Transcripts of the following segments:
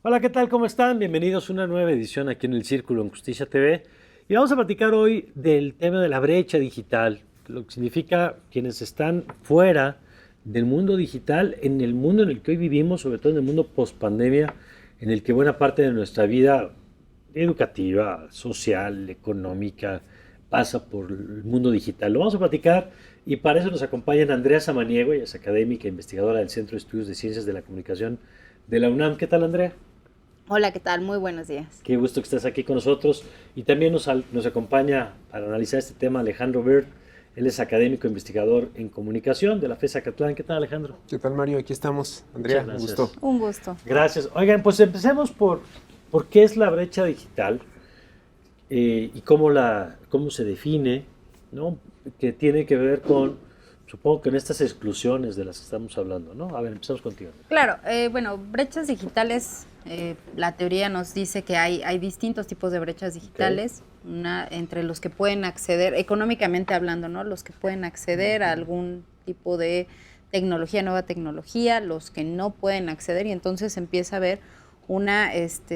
Hola, ¿qué tal? ¿Cómo están? Bienvenidos a una nueva edición aquí en El Círculo en Justicia TV. Y vamos a platicar hoy del tema de la brecha digital, lo que significa quienes están fuera del mundo digital, en el mundo en el que hoy vivimos, sobre todo en el mundo post-pandemia, en el que buena parte de nuestra vida educativa, social, económica, pasa por el mundo digital. Lo vamos a platicar y para eso nos acompañan Andrea Samaniego, ella es académica e investigadora del Centro de Estudios de Ciencias de la Comunicación de la UNAM. ¿Qué tal, Andrea? Hola, ¿qué tal? Muy buenos días. Qué gusto que estés aquí con nosotros. Y también nos acompaña para analizar este tema Alejandro Bird. Él es académico e investigador en comunicación de la FES Acatlán. ¿Qué tal, Alejandro? ¿Qué tal, Mario? Aquí estamos. Andrea, un Muchas gusto. gracias. Un gusto. Gracias. Oigan, pues empecemos por qué es la brecha digital y cómo se define, ¿no? Que tiene que ver con, supongo que en estas exclusiones de las que estamos hablando, ¿no? A ver, empezamos contigo. Claro, bueno, brechas digitales, la teoría nos dice que hay distintos tipos de brechas digitales, una entre los que pueden acceder, económicamente hablando, ¿no? Los que pueden acceder a algún tipo de tecnología, nueva tecnología, los que no pueden acceder, y entonces empieza a haber una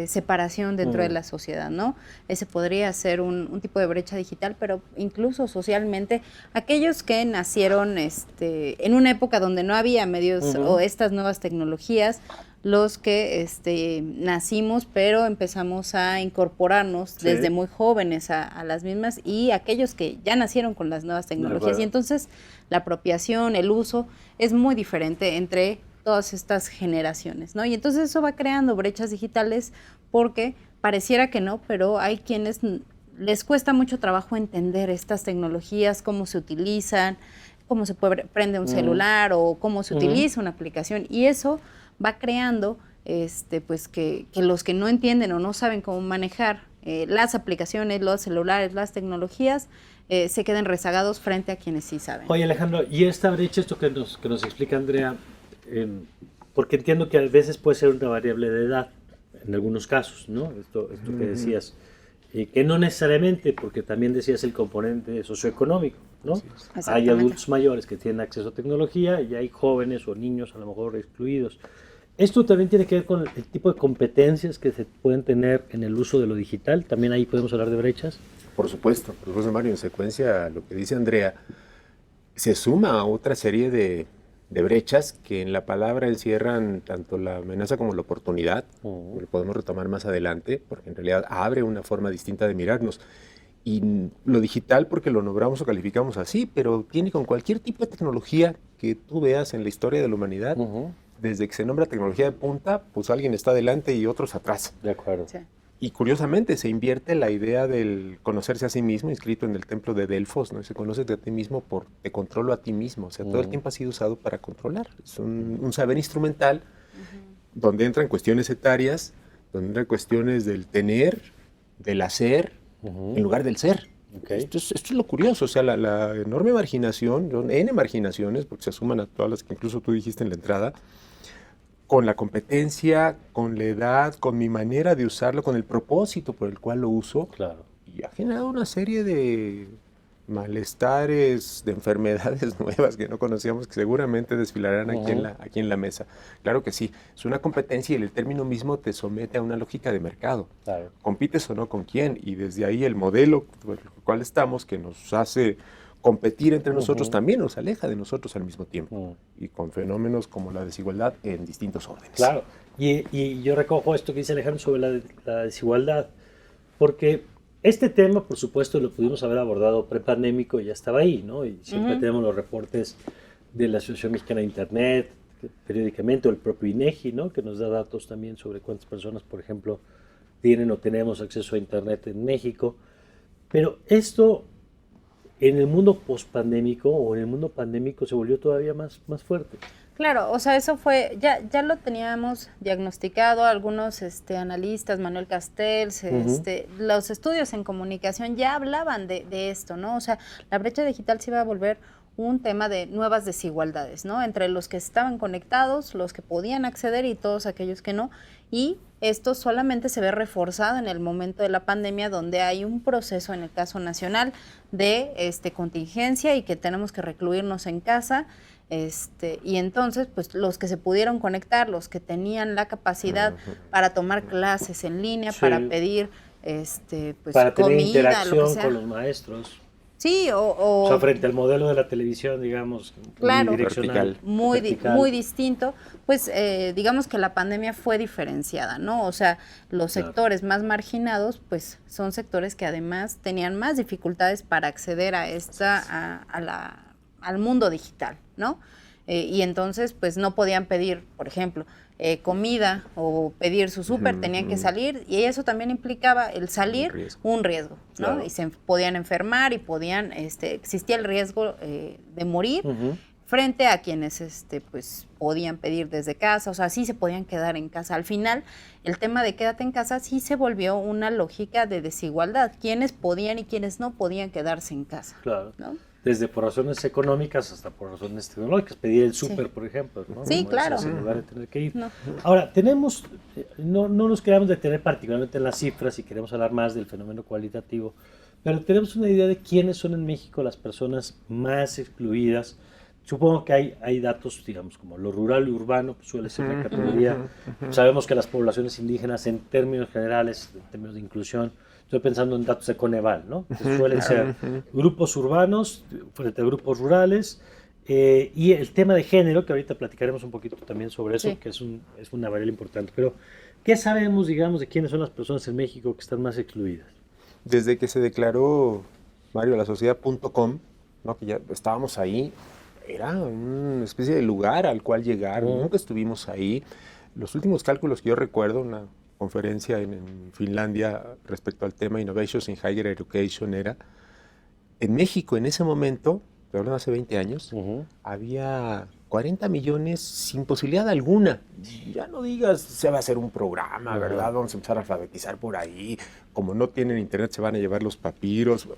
separación dentro de la sociedad, ¿no? Ese podría ser un tipo de brecha digital, pero incluso socialmente, aquellos que nacieron en una época donde no había medios o estas nuevas tecnologías, los que nacimos, pero empezamos a incorporarnos desde muy jóvenes a las mismas, y aquellos que ya nacieron con las nuevas tecnologías. Y entonces la apropiación, el uso, es muy diferente entre todas estas generaciones, ¿no? Y entonces eso va creando brechas digitales porque pareciera que no, pero hay quienes les cuesta mucho trabajo entender estas tecnologías, cómo se utilizan, cómo se prende un celular o cómo se utiliza una aplicación, y eso va creando pues que los que no entienden o no saben cómo manejar las aplicaciones, los celulares, las tecnologías, se queden rezagados frente a quienes sí saben. Oye, Alejandro, y esta brecha, esto que nos explica Andrea, porque entiendo que a veces puede ser una variable de edad, en algunos casos, ¿no? Esto que decías, que no necesariamente, porque también decías el componente socioeconómico, ¿no? Sí, hay adultos mayores que tienen acceso a tecnología y hay jóvenes o niños a lo mejor excluidos. Esto también tiene que ver con el tipo de competencias que se pueden tener en el uso de lo digital. También ahí podemos hablar de brechas. Por supuesto, Mario, en secuencia a lo que dice Andrea, se suma a otra serie de brechas que en la palabra encierran tanto la amenaza como la oportunidad. Lo podemos retomar más adelante, porque en realidad abre una forma distinta de mirarnos. Y lo digital, porque lo nombramos o calificamos así, pero tiene con cualquier tipo de tecnología que tú veas en la historia de la humanidad, desde que se nombra tecnología de punta, pues alguien está adelante y otros atrás. De acuerdo. Sí. Y curiosamente se invierte la idea del conocerse a sí mismo, inscrito en el templo de Delfos, ¿no? Se conoce a ti mismo por te controlo a ti mismo. O sea, todo el tiempo ha sido usado para controlar. Es un saber instrumental donde entran cuestiones etarias, donde entran cuestiones del tener, del hacer, en lugar del ser. Esto es lo curioso, o sea, la enorme marginación, son N marginaciones, porque se suman a todas las que incluso tú dijiste en la entrada, con la competencia, con la edad, con mi manera de usarlo, con el propósito por el cual lo uso. Claro. Y ha generado una serie de malestares, de enfermedades nuevas que no conocíamos, que seguramente desfilarán aquí en la mesa. Claro que sí, es una competencia y el término mismo te somete a una lógica de mercado. Claro. Compites o no con quién, y desde ahí el modelo por el cual estamos, que nos hace competir entre nosotros, también nos aleja de nosotros al mismo tiempo, y con fenómenos como la desigualdad en distintos órdenes. Claro, y yo recojo esto que dice Alejandro sobre la desigualdad, porque este tema, por supuesto, lo pudimos haber abordado prepandémico y ya estaba ahí, ¿no? Y siempre tenemos los reportes de la Asociación Mexicana de Internet, periódicamente, o el propio INEGI, ¿no? Que nos da datos también sobre cuántas personas, por ejemplo, tienen o tenemos acceso a Internet en México. Pero esto en el mundo pospandémico o en el mundo pandémico se volvió todavía más fuerte. Claro, o sea, eso fue, ya lo teníamos diagnosticado, algunos analistas, Manuel Castells, los estudios en comunicación ya hablaban de esto, ¿no? O sea, la brecha digital se iba a volver un tema de nuevas desigualdades, ¿no? Entre los que estaban conectados, los que podían acceder y todos aquellos que no. Y esto solamente se ve reforzado en el momento de la pandemia, donde hay un proceso, en el caso nacional, de contingencia y que tenemos que recluirnos en casa. Y entonces, pues los que se pudieron conectar, los que tenían la capacidad para tomar clases en línea, Sí. para pedir pues Para tener comida, lo que interacción sea. con los maestros. Sí, O sea, frente al modelo de la televisión, digamos, Claro. unidireccional, vertical. muy distinto, pues digamos que la pandemia fue diferenciada, ¿no? O sea, los Claro. sectores más marginados, pues son sectores que además tenían más dificultades para acceder a al mundo digital, ¿no? Y entonces, pues no podían pedir, por ejemplo, comida o pedir su súper, tenían que salir, y eso también implicaba el salir un riesgo, ¿no? Claro. Y se podían enfermar y podían, existía el riesgo de morir Ujú. frente a quienes pues podían pedir desde casa, o sea, sí se podían quedar en casa. Al final, el tema de quédate en casa sí se volvió una lógica de desigualdad, quienes podían y quienes no podían quedarse en casa, Claro. ¿no? Desde por razones económicas hasta por razones tecnológicas. Pedir el súper, Sí. por ejemplo, ¿no? Sí, Como claro. dices, en lugar de tener que ir. No. Ahora, tenemos, no nos queremos detener particularmente en las cifras y queremos hablar más del fenómeno cualitativo, pero tenemos una idea de quiénes son en México las personas más excluidas. Supongo que hay datos, digamos, como lo rural y urbano, pues suele ser la categoría. Sabemos que las poblaciones indígenas, en términos generales, en términos de inclusión, estoy pensando en datos de Coneval, ¿no? Que suelen ser grupos urbanos frente a grupos rurales, y el tema de género, que ahorita platicaremos un poquito también sobre eso, Sí. que es una variable importante. Pero, ¿qué sabemos, digamos, de quiénes son las personas en México que están más excluidas? Desde que se declaró, Mario, la sociedad.com, ¿no? Que ya estábamos ahí, era una especie de lugar al cual llegar, nunca estuvimos ahí. Los últimos cálculos que yo recuerdo, una conferencia en Finlandia respecto al tema Innovations in Higher Education era, en México en ese momento, estoy hablando hace 20 años, había 40 millones sin posibilidad alguna. Ya no digas, se va a hacer un programa, ¿verdad? Vamos a empezar a alfabetizar por ahí. Como no tienen internet, se van a llevar los papiros.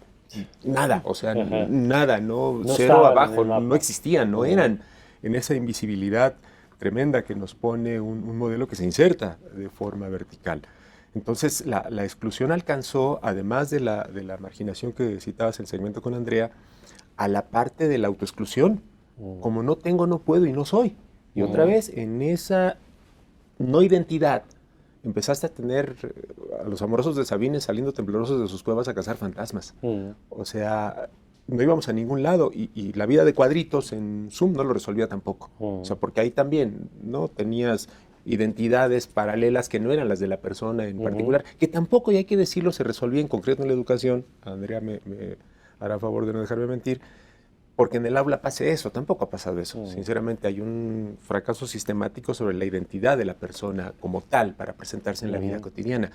Nada, o sea, nada, no cero estaban en abajo, el mapa. no existían, no eran en esa invisibilidad tremenda que nos pone un modelo que se inserta de forma vertical. Entonces, la exclusión alcanzó, además de la marginación que citabas en el segmento con Andrea, a la parte de la autoexclusión. Como no tengo, no puedo y no soy. Y otra vez, en esa no identidad, empezaste a tener a los amorosos de Sabines saliendo temblorosos de sus cuevas a cazar fantasmas. O sea, no íbamos a ningún lado y la vida de cuadritos en Zoom no lo resolvía tampoco. O sea, porque ahí también, ¿no? Tenías identidades paralelas que no eran las de la persona en particular, que tampoco, y hay que decirlo, se resolvía en concreto en la educación. Andrea me hará favor de no dejarme mentir, porque en el aula pase eso, tampoco ha pasado eso. Sinceramente hay un fracaso sistemático sobre la identidad de la persona como tal para presentarse en la vida cotidiana.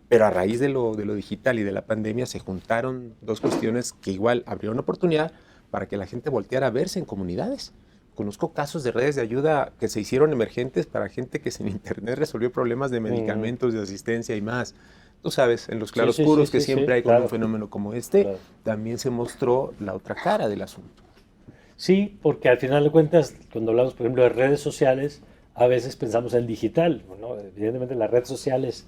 Pero a raíz de lo digital y de la pandemia se juntaron dos cuestiones que igual abrieron oportunidad para que la gente volteara a verse en comunidades. Conozco casos de redes de ayuda que se hicieron emergentes para gente que sin internet resolvió problemas de medicamentos, de asistencia y más. Tú sabes, en los claroscuros que siempre hay con un fenómeno como este, también se mostró la otra cara del asunto. Sí, porque al final de cuentas, cuando hablamos, por ejemplo, de redes sociales, a veces pensamos en digital, ¿no? Evidentemente la red social es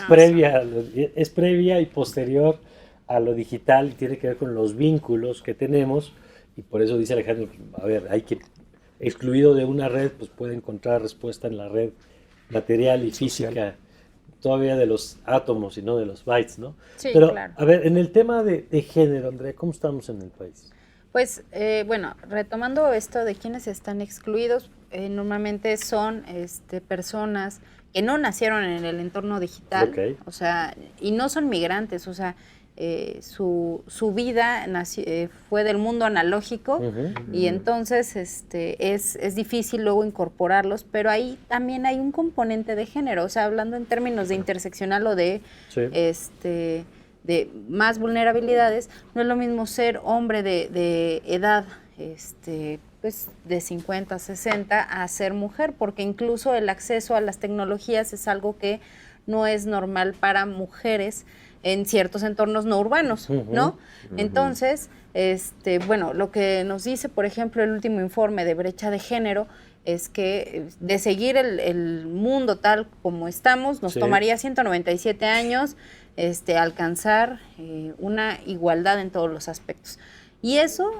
previa y posterior a lo digital y tiene que ver con los vínculos que tenemos, y por eso dice Alejandro, a ver, hay que, excluido de una red, pues puede encontrar respuesta en la red material y física, todavía de los átomos y no de los bytes, ¿no? Sí, pero, claro. a ver, en el tema de género, Andrea, ¿cómo estamos en el país? Pues, bueno, retomando esto de quienes están excluidos, normalmente son personas que no nacieron en el entorno digital, o sea, y no son migrantes, o sea, su vida fue del mundo analógico y entonces es difícil luego incorporarlos, pero ahí también hay un componente de género, o sea, hablando en términos de interseccional o de de más vulnerabilidades, no es lo mismo ser hombre de edad pues de 50, 60 a ser mujer, porque incluso el acceso a las tecnologías es algo que no es normal para mujeres en ciertos entornos no urbanos, ¿no? Entonces, bueno, lo que nos dice, por ejemplo, el último informe de brecha de género es que de seguir el mundo tal como estamos, nos tomaría 197 años alcanzar una igualdad en todos los aspectos. Y eso,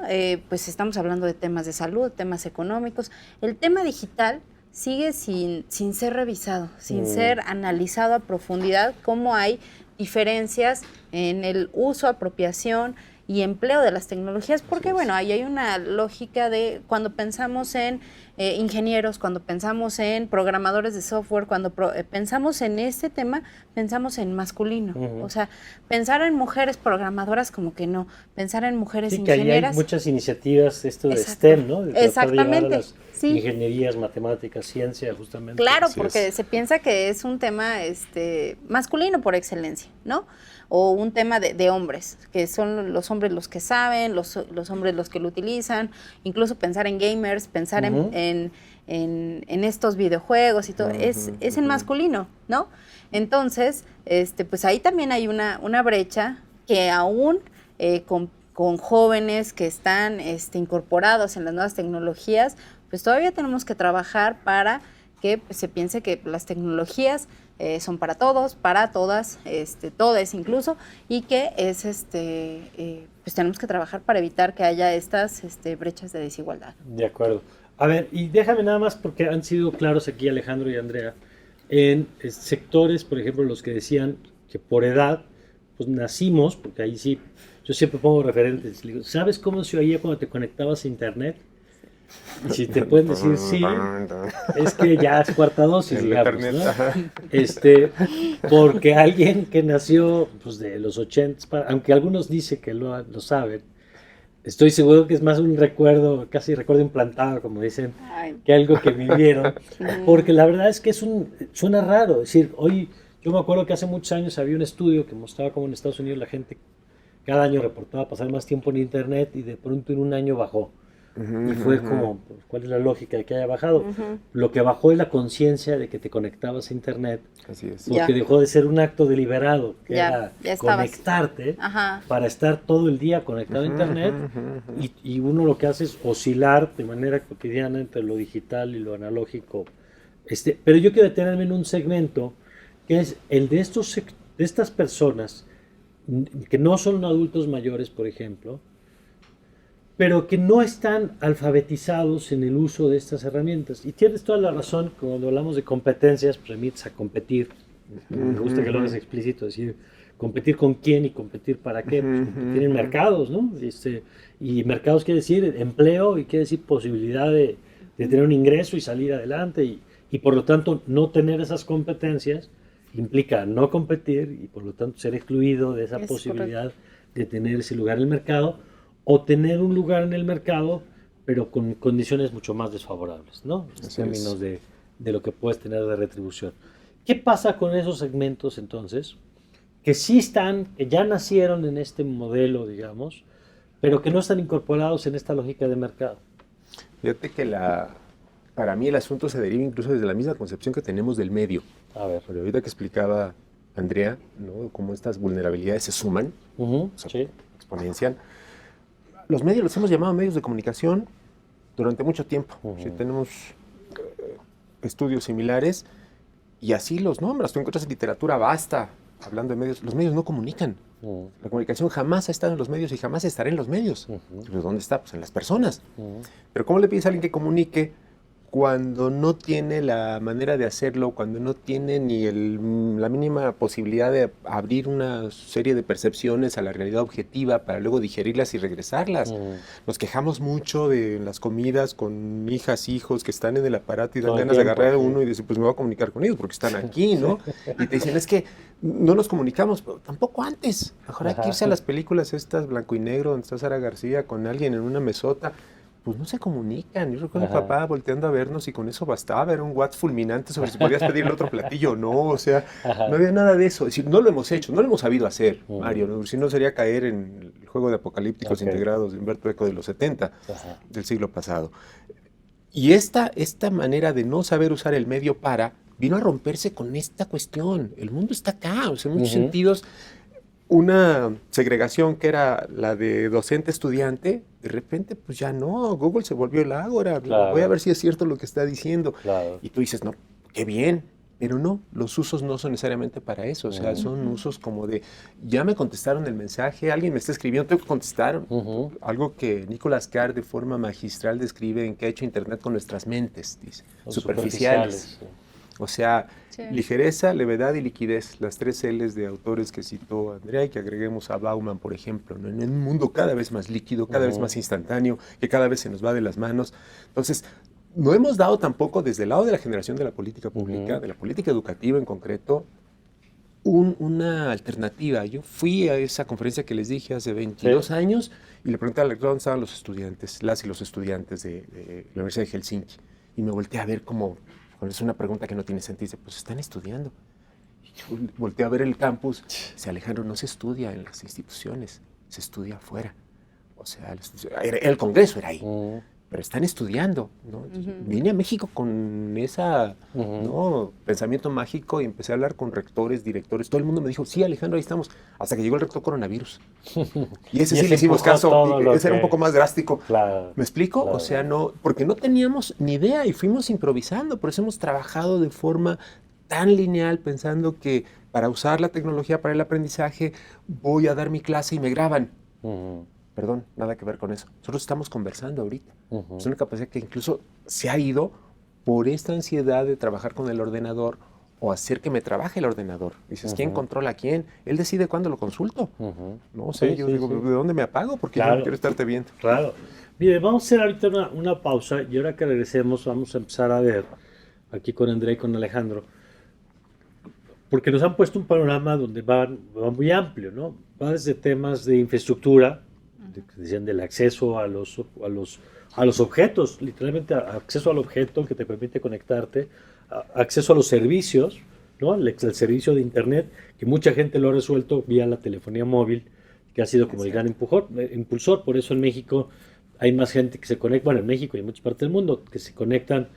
pues estamos hablando de temas de salud, temas económicos. El tema digital sigue sin ser revisado, sin ser analizado a profundidad, cómo hay diferencias en el uso, apropiación y empleo de las tecnologías, porque bueno, ahí hay una lógica de cuando pensamos en ingenieros, cuando pensamos en programadores de software, cuando pensamos en este tema, pensamos en masculino. O sea, pensar en mujeres programadoras como que no, pensar en mujeres ingenieras. Que ahí hay muchas iniciativas, esto de STEM, ¿no? De Exactamente. De las ingenierías, matemáticas, ciencia, justamente. Claro, porque se piensa que es un tema masculino por excelencia, ¿no? O un tema de hombres, que son los hombres los que saben, los hombres los que lo utilizan, incluso pensar en gamers, pensar en estos videojuegos y todo, es en masculino, ¿no? Entonces, pues ahí también hay una brecha que aún con jóvenes que están incorporados en las nuevas tecnologías, pues todavía tenemos que trabajar para que se piense que las tecnologías son para todos, para todas, todes incluso, y que es pues tenemos que trabajar para evitar que haya estas brechas de desigualdad. De acuerdo. A ver, y déjame nada más, porque han sido claros aquí Alejandro y Andrea, en sectores, por ejemplo, los que decían que por edad, pues nacimos, porque ahí sí, yo siempre pongo referentes, digo, ¿sabes cómo se oía cuando te conectabas a internet? Y si te pueden decir sí, es que ya es cuarta dosis, digamos, ¿no? Porque alguien que nació pues, de los 80, aunque algunos dicen que lo saben, estoy seguro que es más un recuerdo, casi recuerdo implantado, como dicen, que algo que vivieron, porque la verdad es que suena raro, es decir, hoy, yo me acuerdo que hace muchos años había un estudio que mostraba cómo en Estados Unidos la gente cada año reportaba pasar más tiempo en internet y de pronto en un año bajó. Y fue como, ¿cuál es la lógica de que haya bajado? Lo que bajó es la conciencia de que te conectabas a internet. Así es. Porque dejó de ser un acto deliberado, que era conectarte para estar todo el día conectado a internet. Y uno lo que hace es oscilar de manera cotidiana entre lo digital y lo analógico. Pero yo quiero detenerme en un segmento que es el de estas personas que no son adultos mayores, por ejemplo, pero que no están alfabetizados en el uso de estas herramientas. Y tienes toda la razón, cuando hablamos de competencias, pues remites a competir. Me gusta que lo hagas explícito, decir, competir con quién y competir para qué. Pues competir en mercados, ¿no? Y mercados quiere decir empleo y quiere decir posibilidad de tener un ingreso y salir adelante. Y por lo tanto, no tener esas competencias implica no competir y por lo tanto ser excluido de esa posibilidad de tener ese lugar en el mercado, o tener un lugar en el mercado, pero con condiciones mucho más desfavorables, ¿no? En términos de lo que puedes tener de retribución. ¿Qué pasa con esos segmentos, entonces, que sí están, que ya nacieron en este modelo, digamos, pero que no están incorporados en esta lógica de mercado? Fíjate que para mí el asunto se deriva incluso desde la misma concepción que tenemos del medio. A ver. Porque ahorita que explicaba Andrea, ¿no? Cómo estas vulnerabilidades se suman, exponencian. Los medios los hemos llamado medios de comunicación durante mucho tiempo. Si tenemos estudios similares y así los nombras. Tú encuentras en literatura vasta hablando de medios. Los medios no comunican. La comunicación jamás ha estado en los medios y jamás estará en los medios. ¿Pero dónde está? Pues en las personas. Pero ¿cómo le pides a alguien que comunique cuando no tiene la manera de hacerlo, cuando no tiene ni la mínima posibilidad de abrir una serie de percepciones a la realidad objetiva para luego digerirlas y regresarlas? Nos quejamos mucho de las comidas con hijas, hijos que están en el aparato y dan ganas de agarrar a uno y decir, pues me voy a comunicar con ellos porque están aquí, ¿no? Y te dicen, es que no nos comunicamos, pero tampoco antes. Mejor hay que irse a las películas estas blanco y negro donde está Sara García con alguien en una mesota. Pues no se comunican. Yo recuerdo a mi papá volteando a vernos y con eso bastaba. Era un WhatsApp fulminante sobre si podías pedirle otro platillo o no. O sea, no había nada de eso. Es decir, no lo hemos hecho, no lo hemos sabido hacer, Mario. ¿No? Si no sería caer en el juego de apocalípticos integrados de Humberto Eco de los 70 del siglo pasado. Y esta manera de no saber usar el medio vino a romperse con esta cuestión. El mundo está acá. O sea, en muchos sentidos, una segregación que era la de docente-estudiante, de repente, pues ya no, Google se volvió el ágora, voy a ver si es cierto lo que está diciendo. Y tú dices, no, qué bien, Pero no, los usos no son necesariamente para eso, o sea, son usos como de, ya me contestaron el mensaje, alguien me está escribiendo, tengo que contestar. Algo que Nicolas Carr de forma magistral describe en que ha hecho Internet con nuestras mentes, dice, superficiales. O sea, ligereza, levedad y liquidez, las 3 L's de autores que citó Andrea y que agreguemos a Bauman, por ejemplo, ¿no? En un mundo cada vez más líquido, cada vez más instantáneo, que cada vez se nos va de las manos. Entonces, no hemos dado tampoco desde el lado de la generación de la política pública, de la política educativa en concreto, una alternativa. Yo fui a esa conferencia que les dije hace 22 años y le pregunté al rector dónde estaban los estudiantes, las y los estudiantes de la Universidad de Helsinki. Y me volteé a ver como, es una pregunta que no tiene sentido, dice, pues están estudiando. Y yo volteé a ver el campus, dice, Alejandro, no se estudia en las instituciones, se estudia afuera. O sea, el Congreso era ahí. Pero están estudiando, ¿no? Vine a México con ese pensamiento mágico y empecé a hablar con rectores, directores. Todo el mundo me dijo, sí, Alejandro, ahí estamos. Hasta que llegó el rector coronavirus. Y ese sí le hicimos caso. Y ese era un poco más drástico. Claro, ¿Me explico? Claro. O sea, no, porque no teníamos ni idea y fuimos improvisando. Por eso hemos trabajado de forma tan lineal, pensando que para usar la tecnología para el aprendizaje voy a dar mi clase y me graban. Perdón, nada que ver con eso. Nosotros estamos conversando ahorita. Es una capacidad que incluso se ha ido por esta ansiedad de trabajar con el ordenador o hacer que me trabaje el ordenador. Dices, ¿quién controla a quién? Él decide cuándo lo consulto. No sé, yo digo, ¿de dónde me apago? Porque yo no quiero estarte viendo. Claro. Mire, vamos a hacer ahorita una pausa y ahora que regresemos vamos a empezar a ver, aquí con Andrea y con Alejandro, porque nos han puesto un panorama donde va muy amplio, ¿no? Va desde temas de infraestructura, decían del acceso a los objetos, literalmente acceso al objeto que te permite conectarte, acceso a los servicios, ¿no? El servicio de internet, que mucha gente lo ha resuelto vía la telefonía móvil, que ha sido como el gran impulsor. Por eso en México hay más gente que se conecta, bueno, en México y en muchas partes del mundo, que se conectan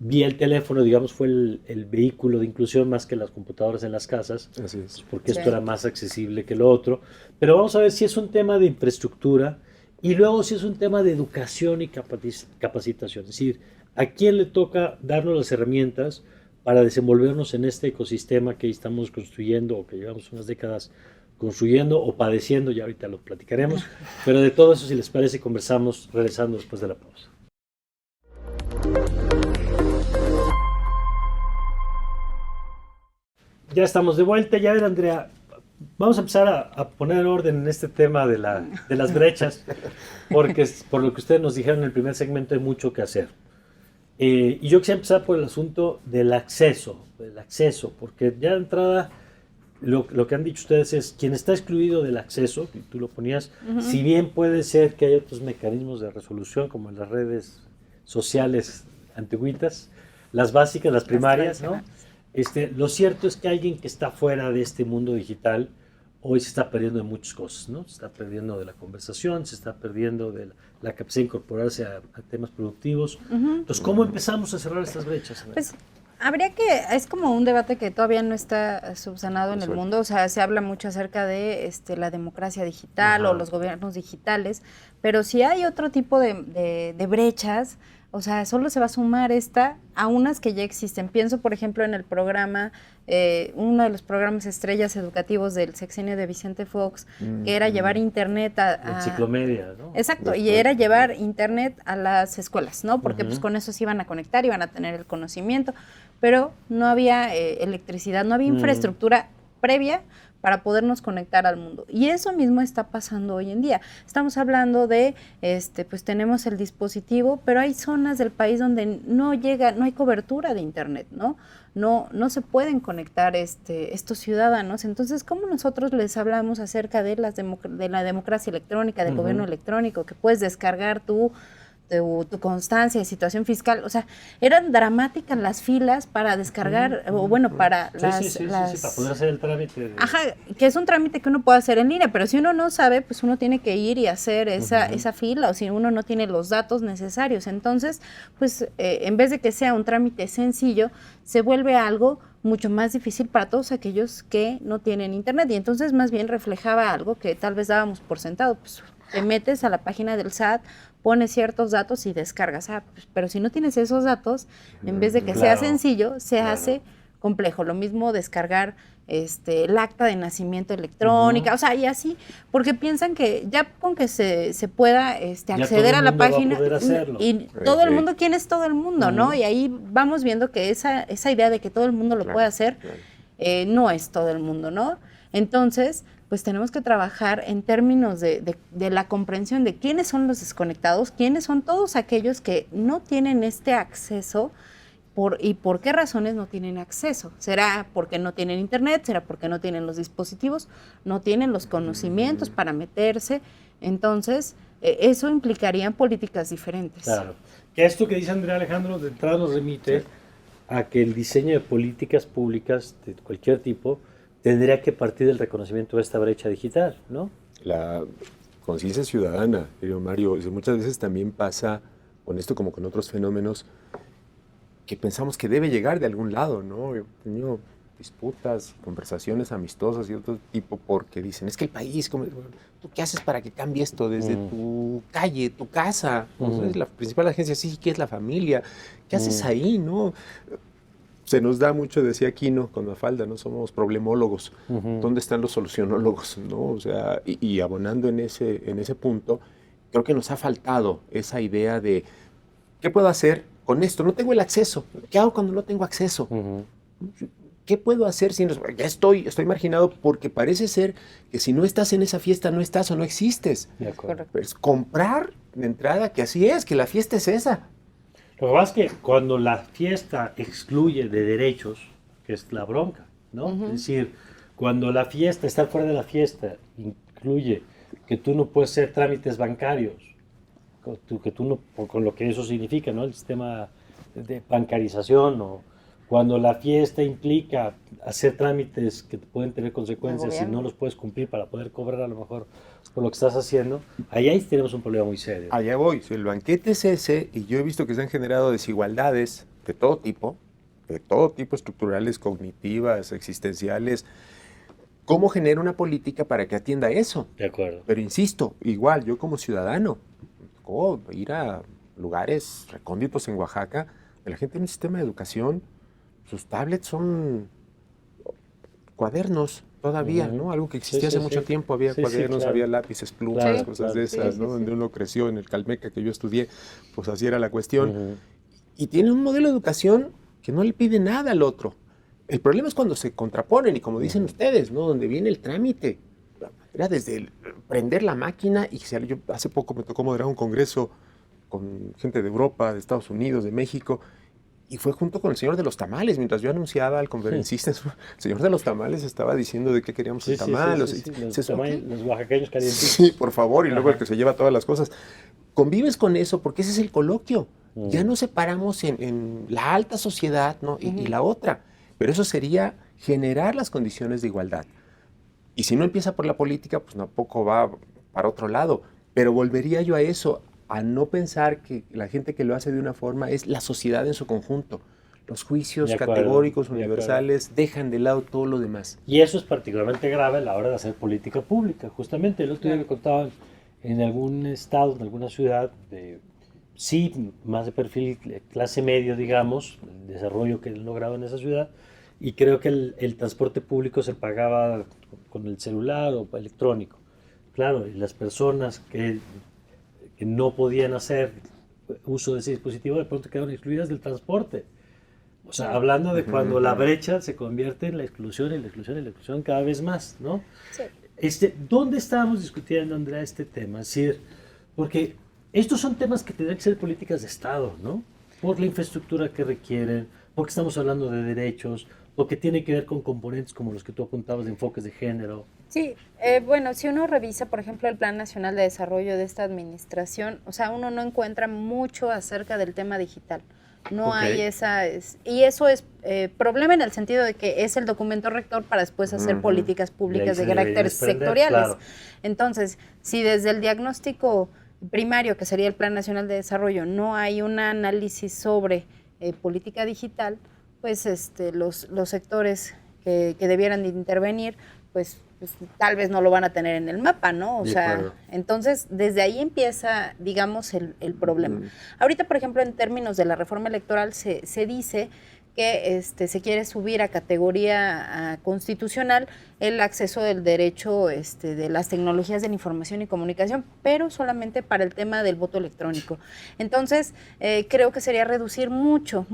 vía el teléfono, digamos, fue el vehículo de inclusión más que las computadoras en las casas. Así es. Porque esto era más accesible que lo otro. Pero vamos a ver si es un tema de infraestructura y luego si es un tema de educación y capacitación. Es decir, ¿a quién le toca darnos las herramientas para desenvolvernos en este ecosistema que estamos construyendo o que llevamos unas décadas construyendo o padeciendo? Ya ahorita lo platicaremos. Pero de todo eso, si les parece, conversamos regresando después de la pausa. Ya estamos de vuelta. Ya ver, Andrea, vamos a empezar a poner orden en este tema de las brechas, porque por lo que ustedes nos dijeron en el primer segmento hay mucho que hacer. Y yo quisiera empezar por el asunto del acceso, porque ya de entrada lo que han dicho ustedes es quien está excluido del acceso, y tú lo ponías, si bien puede ser que hay otros mecanismos de resolución como en las redes sociales antiguitas, las básicas, las primarias, ¿no? Lo cierto es que alguien que está fuera de este mundo digital hoy se está perdiendo de muchas cosas, ¿no? Se está perdiendo de la conversación, se está perdiendo de la capacidad de incorporarse a temas productivos. Entonces, ¿cómo empezamos a cerrar estas brechas? Pues es como un debate que todavía no está subsanado en el mundo. O sea, se habla mucho acerca de la democracia digital o los gobiernos digitales, pero si hay otro tipo de brechas, o sea, solo se va a sumar a unas que ya existen. Pienso, por ejemplo, en el programa, uno de los programas estrellas educativos del sexenio de Vicente Fox, que era llevar internet a Enciclomedia, ¿no? Exacto, y era llevar internet a las escuelas, ¿no? Porque pues con eso se iban a conectar, iban a tener el conocimiento, pero no había electricidad, no había infraestructura previa para podernos conectar al mundo. Y eso mismo está pasando hoy en día. Estamos hablando de, pues tenemos el dispositivo, pero hay zonas del país donde no hay cobertura de internet, ¿no? No se pueden conectar estos ciudadanos. Entonces, ¿cómo nosotros les hablamos acerca de la democracia electrónica, del gobierno electrónico, que puedes descargar tu constancia de situación fiscal? O sea, eran dramáticas las filas para descargar, o bueno, para para poder hacer el trámite. Ajá, que es un trámite que uno puede hacer en línea, pero si uno no sabe, pues uno tiene que ir y hacer esa fila, o si uno no tiene los datos necesarios. Entonces, pues en vez de que sea un trámite sencillo, se vuelve algo mucho más difícil para todos aquellos que no tienen internet. Y entonces más bien reflejaba algo que tal vez dábamos por sentado, pues te metes a la página del SAT, pones ciertos datos y descargas. Pues, pero si no tienes esos datos, en vez de que sea sencillo, se hace complejo. Lo mismo descargar el acta de nacimiento electrónica, o sea, y así, porque piensan que ya con que se pueda acceder a la página, y todo el mundo, ¿quién es todo el mundo, no? Y ahí vamos viendo que esa idea de que todo el mundo lo puede hacer, no es todo el mundo, ¿no? Entonces, pues tenemos que trabajar en términos de la comprensión de quiénes son los desconectados, quiénes son todos aquellos que no tienen este acceso. ¿Y por qué razones no tienen acceso? ¿Será porque no tienen internet? ¿Será porque no tienen los dispositivos? ¿No tienen los conocimientos para meterse? Entonces, eso implicaría políticas diferentes. Claro. Que esto que dice Andrea Alejandro de entrada nos remite a que el diseño de políticas públicas de cualquier tipo tendría que partir del reconocimiento de esta brecha digital, ¿no? La conciencia ciudadana, querido Mario, muchas veces también pasa con esto como con otros fenómenos que pensamos que debe llegar de algún lado, ¿no? He tenido disputas, conversaciones amistosas y otro tipo porque dicen, es que el país, ¿tú qué haces para que cambie esto desde tu calle, tu casa? Es la principal agencia, sí, ¿qué es la familia? ¿Qué haces ahí, no? Se nos da mucho, decía Aquino con Mafalda, ¿no? Somos problemólogos. ¿Dónde están los solucionólogos, no? O sea, y abonando en ese punto, creo que nos ha faltado esa idea de, ¿qué puedo hacer con esto? No tengo el acceso. ¿Qué hago cuando no tengo acceso? ¿Qué puedo hacer si no? Ya estoy marginado porque parece ser que si no estás en esa fiesta, no estás o no existes. De acuerdo. Pues comprar de entrada, que así es, que la fiesta es esa. Lo que pasa es que cuando la fiesta excluye de derechos, que es la bronca, ¿no? Es decir, cuando la fiesta, estar fuera de la fiesta, incluye que tú no puedes hacer trámites bancarios, que tú no, con lo que eso significa, ¿no? El sistema de bancarización, o cuando la fiesta implica hacer trámites que pueden tener consecuencias si no los puedes cumplir para poder cobrar a lo mejor por lo que estás haciendo, ahí tenemos un problema muy serio. Allá voy, si el banquete es ese, y yo he visto que se han generado desigualdades de todo tipo estructurales, cognitivas, existenciales. ¿Cómo genera una política para que atienda eso? De acuerdo. Pero insisto, igual, yo como ciudadano, ir a lugares recónditos en Oaxaca, la gente tiene un sistema de educación, sus tablets son cuadernos todavía, ¿no? Algo que existía hace mucho tiempo, había cuadernos, claro. Había lápices, plumas, cosas de esas, ¿no? Donde uno creció en el Calmeca que yo estudié, pues así era la cuestión. Y tiene un modelo de educación que no le pide nada al otro. El problema es cuando se contraponen y como dicen ustedes, ¿no? Donde viene el trámite. Era desde prender la máquina y yo hace poco me tocó moderar un congreso con gente de Europa, de Estados Unidos, de México, y fue junto con el señor de los tamales. Mientras yo anunciaba al conferencista, el señor de los tamales estaba diciendo de qué queríamos el tamal. Los oaxaqueños calientes. Sí, por favor, y luego el que se lleva todas las cosas. Convives con eso porque ese es el coloquio. Ya nos separamos en la alta sociedad, ¿no? y la otra. Pero eso sería generar las condiciones de igualdad. Y si no empieza por la política, pues tampoco va para otro lado. Pero volvería yo a eso, a no pensar que la gente que lo hace de una forma es la sociedad en su conjunto. Los juicios categóricos, universales, dejan de lado todo lo demás. Y eso es particularmente grave a la hora de hacer política pública. Justamente el otro día me contaban en algún estado, en alguna ciudad, sí, más de perfil clase medio, digamos, el desarrollo que han logrado en esa ciudad, y creo que el transporte público se pagaba con el celular o electrónico. Claro, y las personas que no podían hacer uso de ese dispositivo de pronto quedaron excluidas del transporte. O sea, hablando de cuando la brecha se convierte en la exclusión y la exclusión y la exclusión cada vez más, ¿no? Sí. ¿Dónde estábamos discutiendo, Andrea, este tema? Es decir, porque estos son temas que tendrán que ser políticas de Estado, ¿no? Por la infraestructura que requieren, porque estamos hablando de derechos, o que tiene que ver con componentes como los que tú apuntabas de enfoques de género. Sí, bueno, si uno revisa, por ejemplo, el Plan Nacional de Desarrollo de esta administración, o sea, uno no encuentra mucho acerca del tema digital. No hay esa... y eso es problema en el sentido de que es el documento rector para después hacer políticas públicas de carácter sectoriales. Claro. Entonces, si desde el diagnóstico primario, que sería el Plan Nacional de Desarrollo, no hay un análisis sobre política digital, pues los sectores que debieran de intervenir, pues tal vez no lo van a tener en el mapa, ¿no? O sea, entonces desde ahí empieza, digamos, el problema. Ahorita, por ejemplo, en términos de la reforma electoral se dice que se quiere subir a categoría constitucional el acceso del derecho de las tecnologías de la información y comunicación, pero solamente para el tema del voto electrónico. Entonces, creo que sería reducir mucho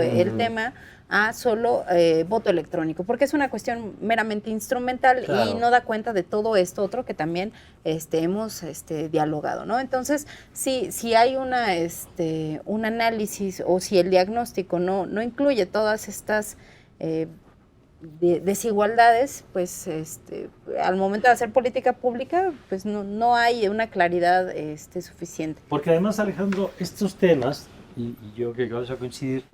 el tema a solo voto electrónico, porque es una cuestión meramente instrumental, claro, y no da cuenta de todo esto otro que también hemos dialogado, ¿no? Entonces, si hay un análisis o si el diagnóstico no incluye todas estas desigualdades, pues al momento de hacer política pública, pues no hay una claridad suficiente. Porque además, Alejandro, estos temas, y yo creo que vamos a coincidir,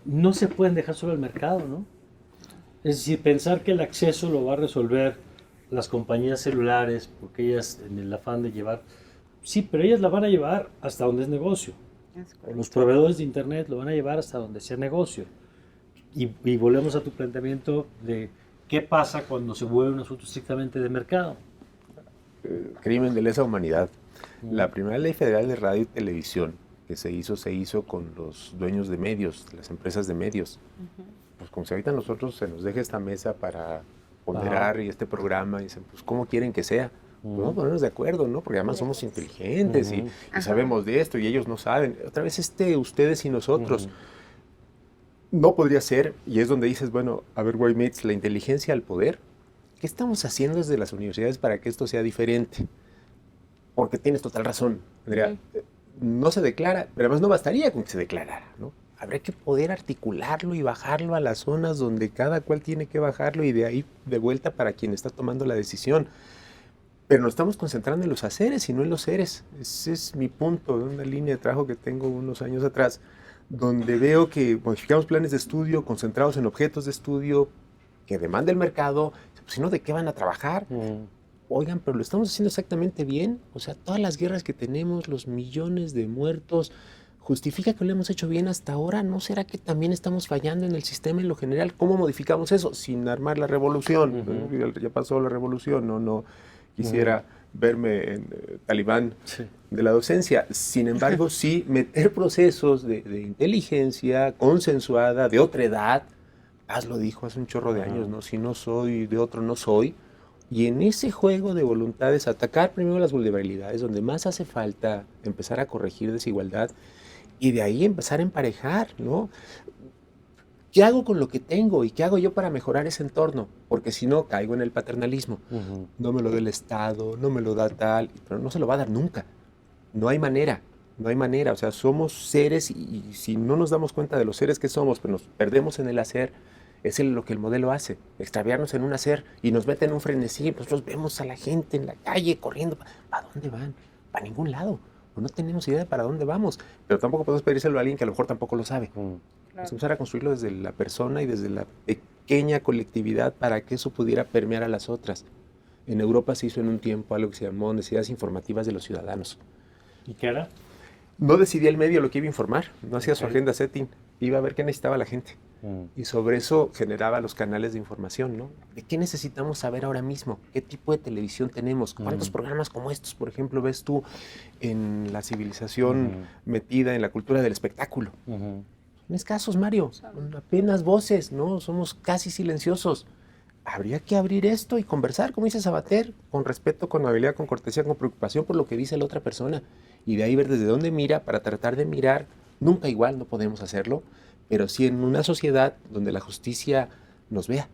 no se pueden dejar solo al mercado, ¿no? Es decir, pensar que el acceso lo va a resolver las compañías celulares, porque ellas, en el afán de llevar, sí, pero ellas la van a llevar hasta donde es negocio. O los proveedores de internet lo van a llevar hasta donde sea negocio. Y volvemos a tu planteamiento de qué pasa cuando se vuelve un asunto estrictamente de mercado. Crimen de lesa humanidad. La primera ley federal de radio y televisión que se hizo con los dueños de medios, las empresas de medios. Pues como si ahorita nosotros se nos deje esta mesa para ponderar y este programa, y dicen, pues ¿cómo quieren que sea? Vamos a ponernos de acuerdo, ¿no? Porque además somos inteligentes y sabemos de esto y ellos no saben. Otra vez ustedes y nosotros. No podría ser, y es donde dices, bueno, a ver, Roy Mates, la inteligencia al poder, ¿qué estamos haciendo desde las universidades para que esto sea diferente? Porque tienes total razón, Andrea. No se declara, pero además no bastaría con que se declarara, ¿no? Habría que poder articularlo y bajarlo a las zonas donde cada cual tiene que bajarlo y de ahí de vuelta para quien está tomando la decisión. Pero nos estamos concentrando en los haceres y no en los seres. Ese es mi punto de una línea de trabajo que tengo unos años atrás, donde veo que modificamos planes de estudio concentrados en objetos de estudio que demanda el mercado. Pues, si no, ¿de qué van a trabajar? Oigan, pero lo estamos haciendo exactamente bien. O sea, todas las guerras que tenemos, los millones de muertos, ¿justifica que lo hemos hecho bien hasta ahora? ¿No será que también estamos fallando en el sistema en lo general? ¿Cómo modificamos eso? Sin armar la revolución. Ya pasó la revolución, no quisiera verme en talibán de la docencia. Sin embargo, sí meter procesos de inteligencia consensuada, de otra edad. Paz lo dijo hace un chorro de años, ¿no? Si no soy de otro, no soy. Y en ese juego de voluntades, atacar primero las vulnerabilidades, donde más hace falta empezar a corregir desigualdad, y de ahí empezar a emparejar, ¿no? ¿Qué hago con lo que tengo y qué hago yo para mejorar ese entorno? Porque si no, caigo en el paternalismo. No me lo da el Estado, no me lo da tal, pero no se lo va a dar nunca. No hay manera. O sea, somos seres y si no nos damos cuenta de los seres que somos, pero nos perdemos en el hacer, es lo que el modelo hace, extraviarnos en un hacer y nos mete en un frenesí. Nosotros vemos a la gente en la calle corriendo. ¿Para dónde van? Para ningún lado. No tenemos idea de para dónde vamos, pero tampoco podemos pedírselo a alguien que a lo mejor tampoco lo sabe. Vamos a empezar a construirlo desde la persona y desde la pequeña colectividad para que eso pudiera permear a las otras. En Europa se hizo en un tiempo algo que se llamó necesidades informativas de los ciudadanos. ¿Y qué era? No decidía el medio lo que iba a informar, no hacía su agenda setting, iba a ver qué necesitaba la gente. Y sobre eso generaba los canales de información, ¿no? ¿De qué necesitamos saber ahora mismo? ¿Qué tipo de televisión tenemos? ¿Cuántos programas como estos, por ejemplo, ves tú en la civilización metida en la cultura del espectáculo? Son escasos, Mario, con apenas voces, ¿no? Somos casi silenciosos. Habría que abrir esto y conversar, como dice Sabater, con respeto, con amabilidad, con cortesía, con preocupación por lo que dice la otra persona. Y de ahí ver desde dónde mira para tratar de mirar. Nunca igual, no podemos hacerlo, pero sí en una sociedad donde la justicia nos vea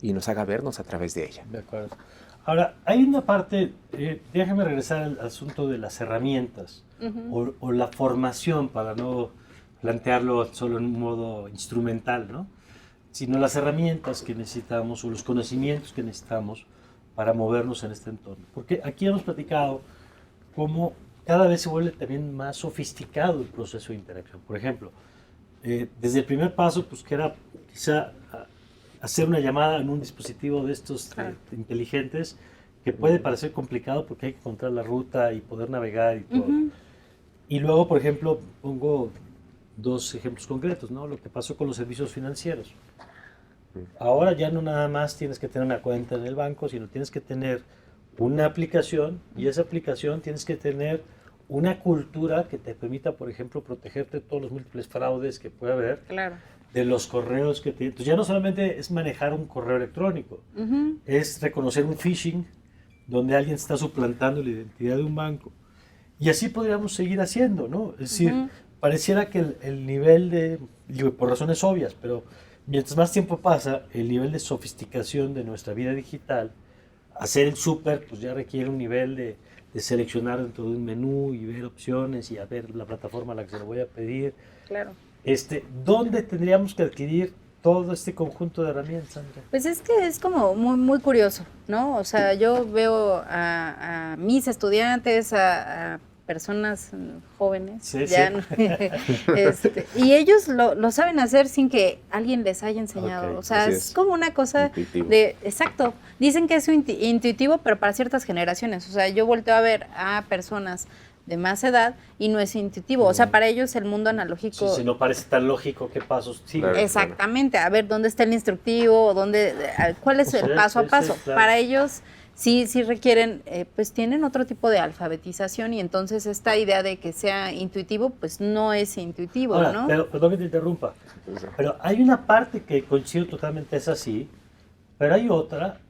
y nos haga vernos a través de ella. De acuerdo. Ahora, hay una parte, déjame regresar al asunto de las herramientas o la formación, para no plantearlo solo en un modo instrumental, ¿no? Sino las herramientas que necesitamos o los conocimientos que necesitamos para movernos en este entorno. Porque aquí hemos platicado cómo cada vez se vuelve también más sofisticado el proceso de interacción. Por ejemplo, desde el primer paso, pues que era quizá hacer una llamada en un dispositivo de estos inteligentes, que puede parecer complicado porque hay que encontrar la ruta y poder navegar y todo. Y luego, por ejemplo, pongo dos ejemplos concretos, ¿no? Lo que pasó con los servicios financieros. Ahora ya no nada más tienes que tener una cuenta en el banco, sino tienes que tener una aplicación, y esa aplicación tienes que tener una cultura que te permita, por ejemplo, protegerte de todos los múltiples fraudes que puede haber. Claro. de los correos que te... Entonces ya no solamente es manejar un correo electrónico, es reconocer un phishing donde alguien está suplantando la identidad de un banco. Y así podríamos seguir haciendo, ¿no? Es decir, pareciera que el nivel de, digo, por razones obvias, pero mientras más tiempo pasa, el nivel de sofisticación de nuestra vida digital, hacer el súper, pues ya requiere un nivel de seleccionar dentro de un menú y ver opciones y a ver la plataforma a la que se lo voy a pedir. Claro. ¿Dónde tendríamos que adquirir todo este conjunto de herramientas, Andrea? Pues es que es como muy, muy curioso, ¿no? O sea, yo veo a mis estudiantes, a personas jóvenes, Sí, ya, sí. ¿no? Y ellos lo saben hacer sin que alguien les haya enseñado. Ok, o sea, así es es. como una cosa Intuitivo. exacto. Dicen que es intuitivo, pero para ciertas generaciones. O sea, yo volteo a ver a personas de más edad y no es intuitivo. O sea, para ellos el mundo analógico... Si no parece tan lógico, ¿qué pasos sigue? Claro. Exactamente, a ver dónde está el instructivo, cuál es el paso a paso. Claro. Para ellos sí requieren, pues tienen otro tipo de alfabetización y entonces esta idea de que sea intuitivo, pues no es intuitivo, Ahora, ¿no? pero, perdón que te interrumpa, pero hay una parte que coincido totalmente, es así, pero hay otra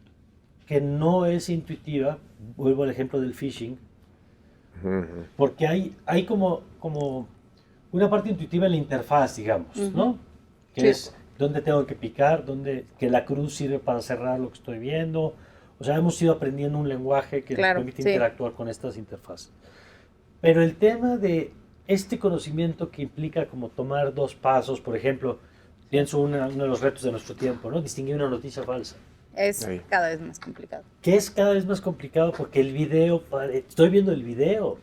que no es intuitiva, vuelvo al ejemplo del phishing, porque hay como una parte intuitiva en la interfaz, digamos, ¿no? Que Sí. es dónde tengo que picar, que la cruz sirve para cerrar lo que estoy viendo. O sea, hemos ido aprendiendo un lenguaje que Claro, nos permite sí. interactuar con estas interfaces. Pero el tema de este conocimiento que implica como tomar dos pasos, por ejemplo, pienso uno de los retos de nuestro tiempo, ¿no? Distinguir una noticia falsa. Es Ahí. cada vez más complicado. Que es cada vez más complicado porque el video, estoy viendo el video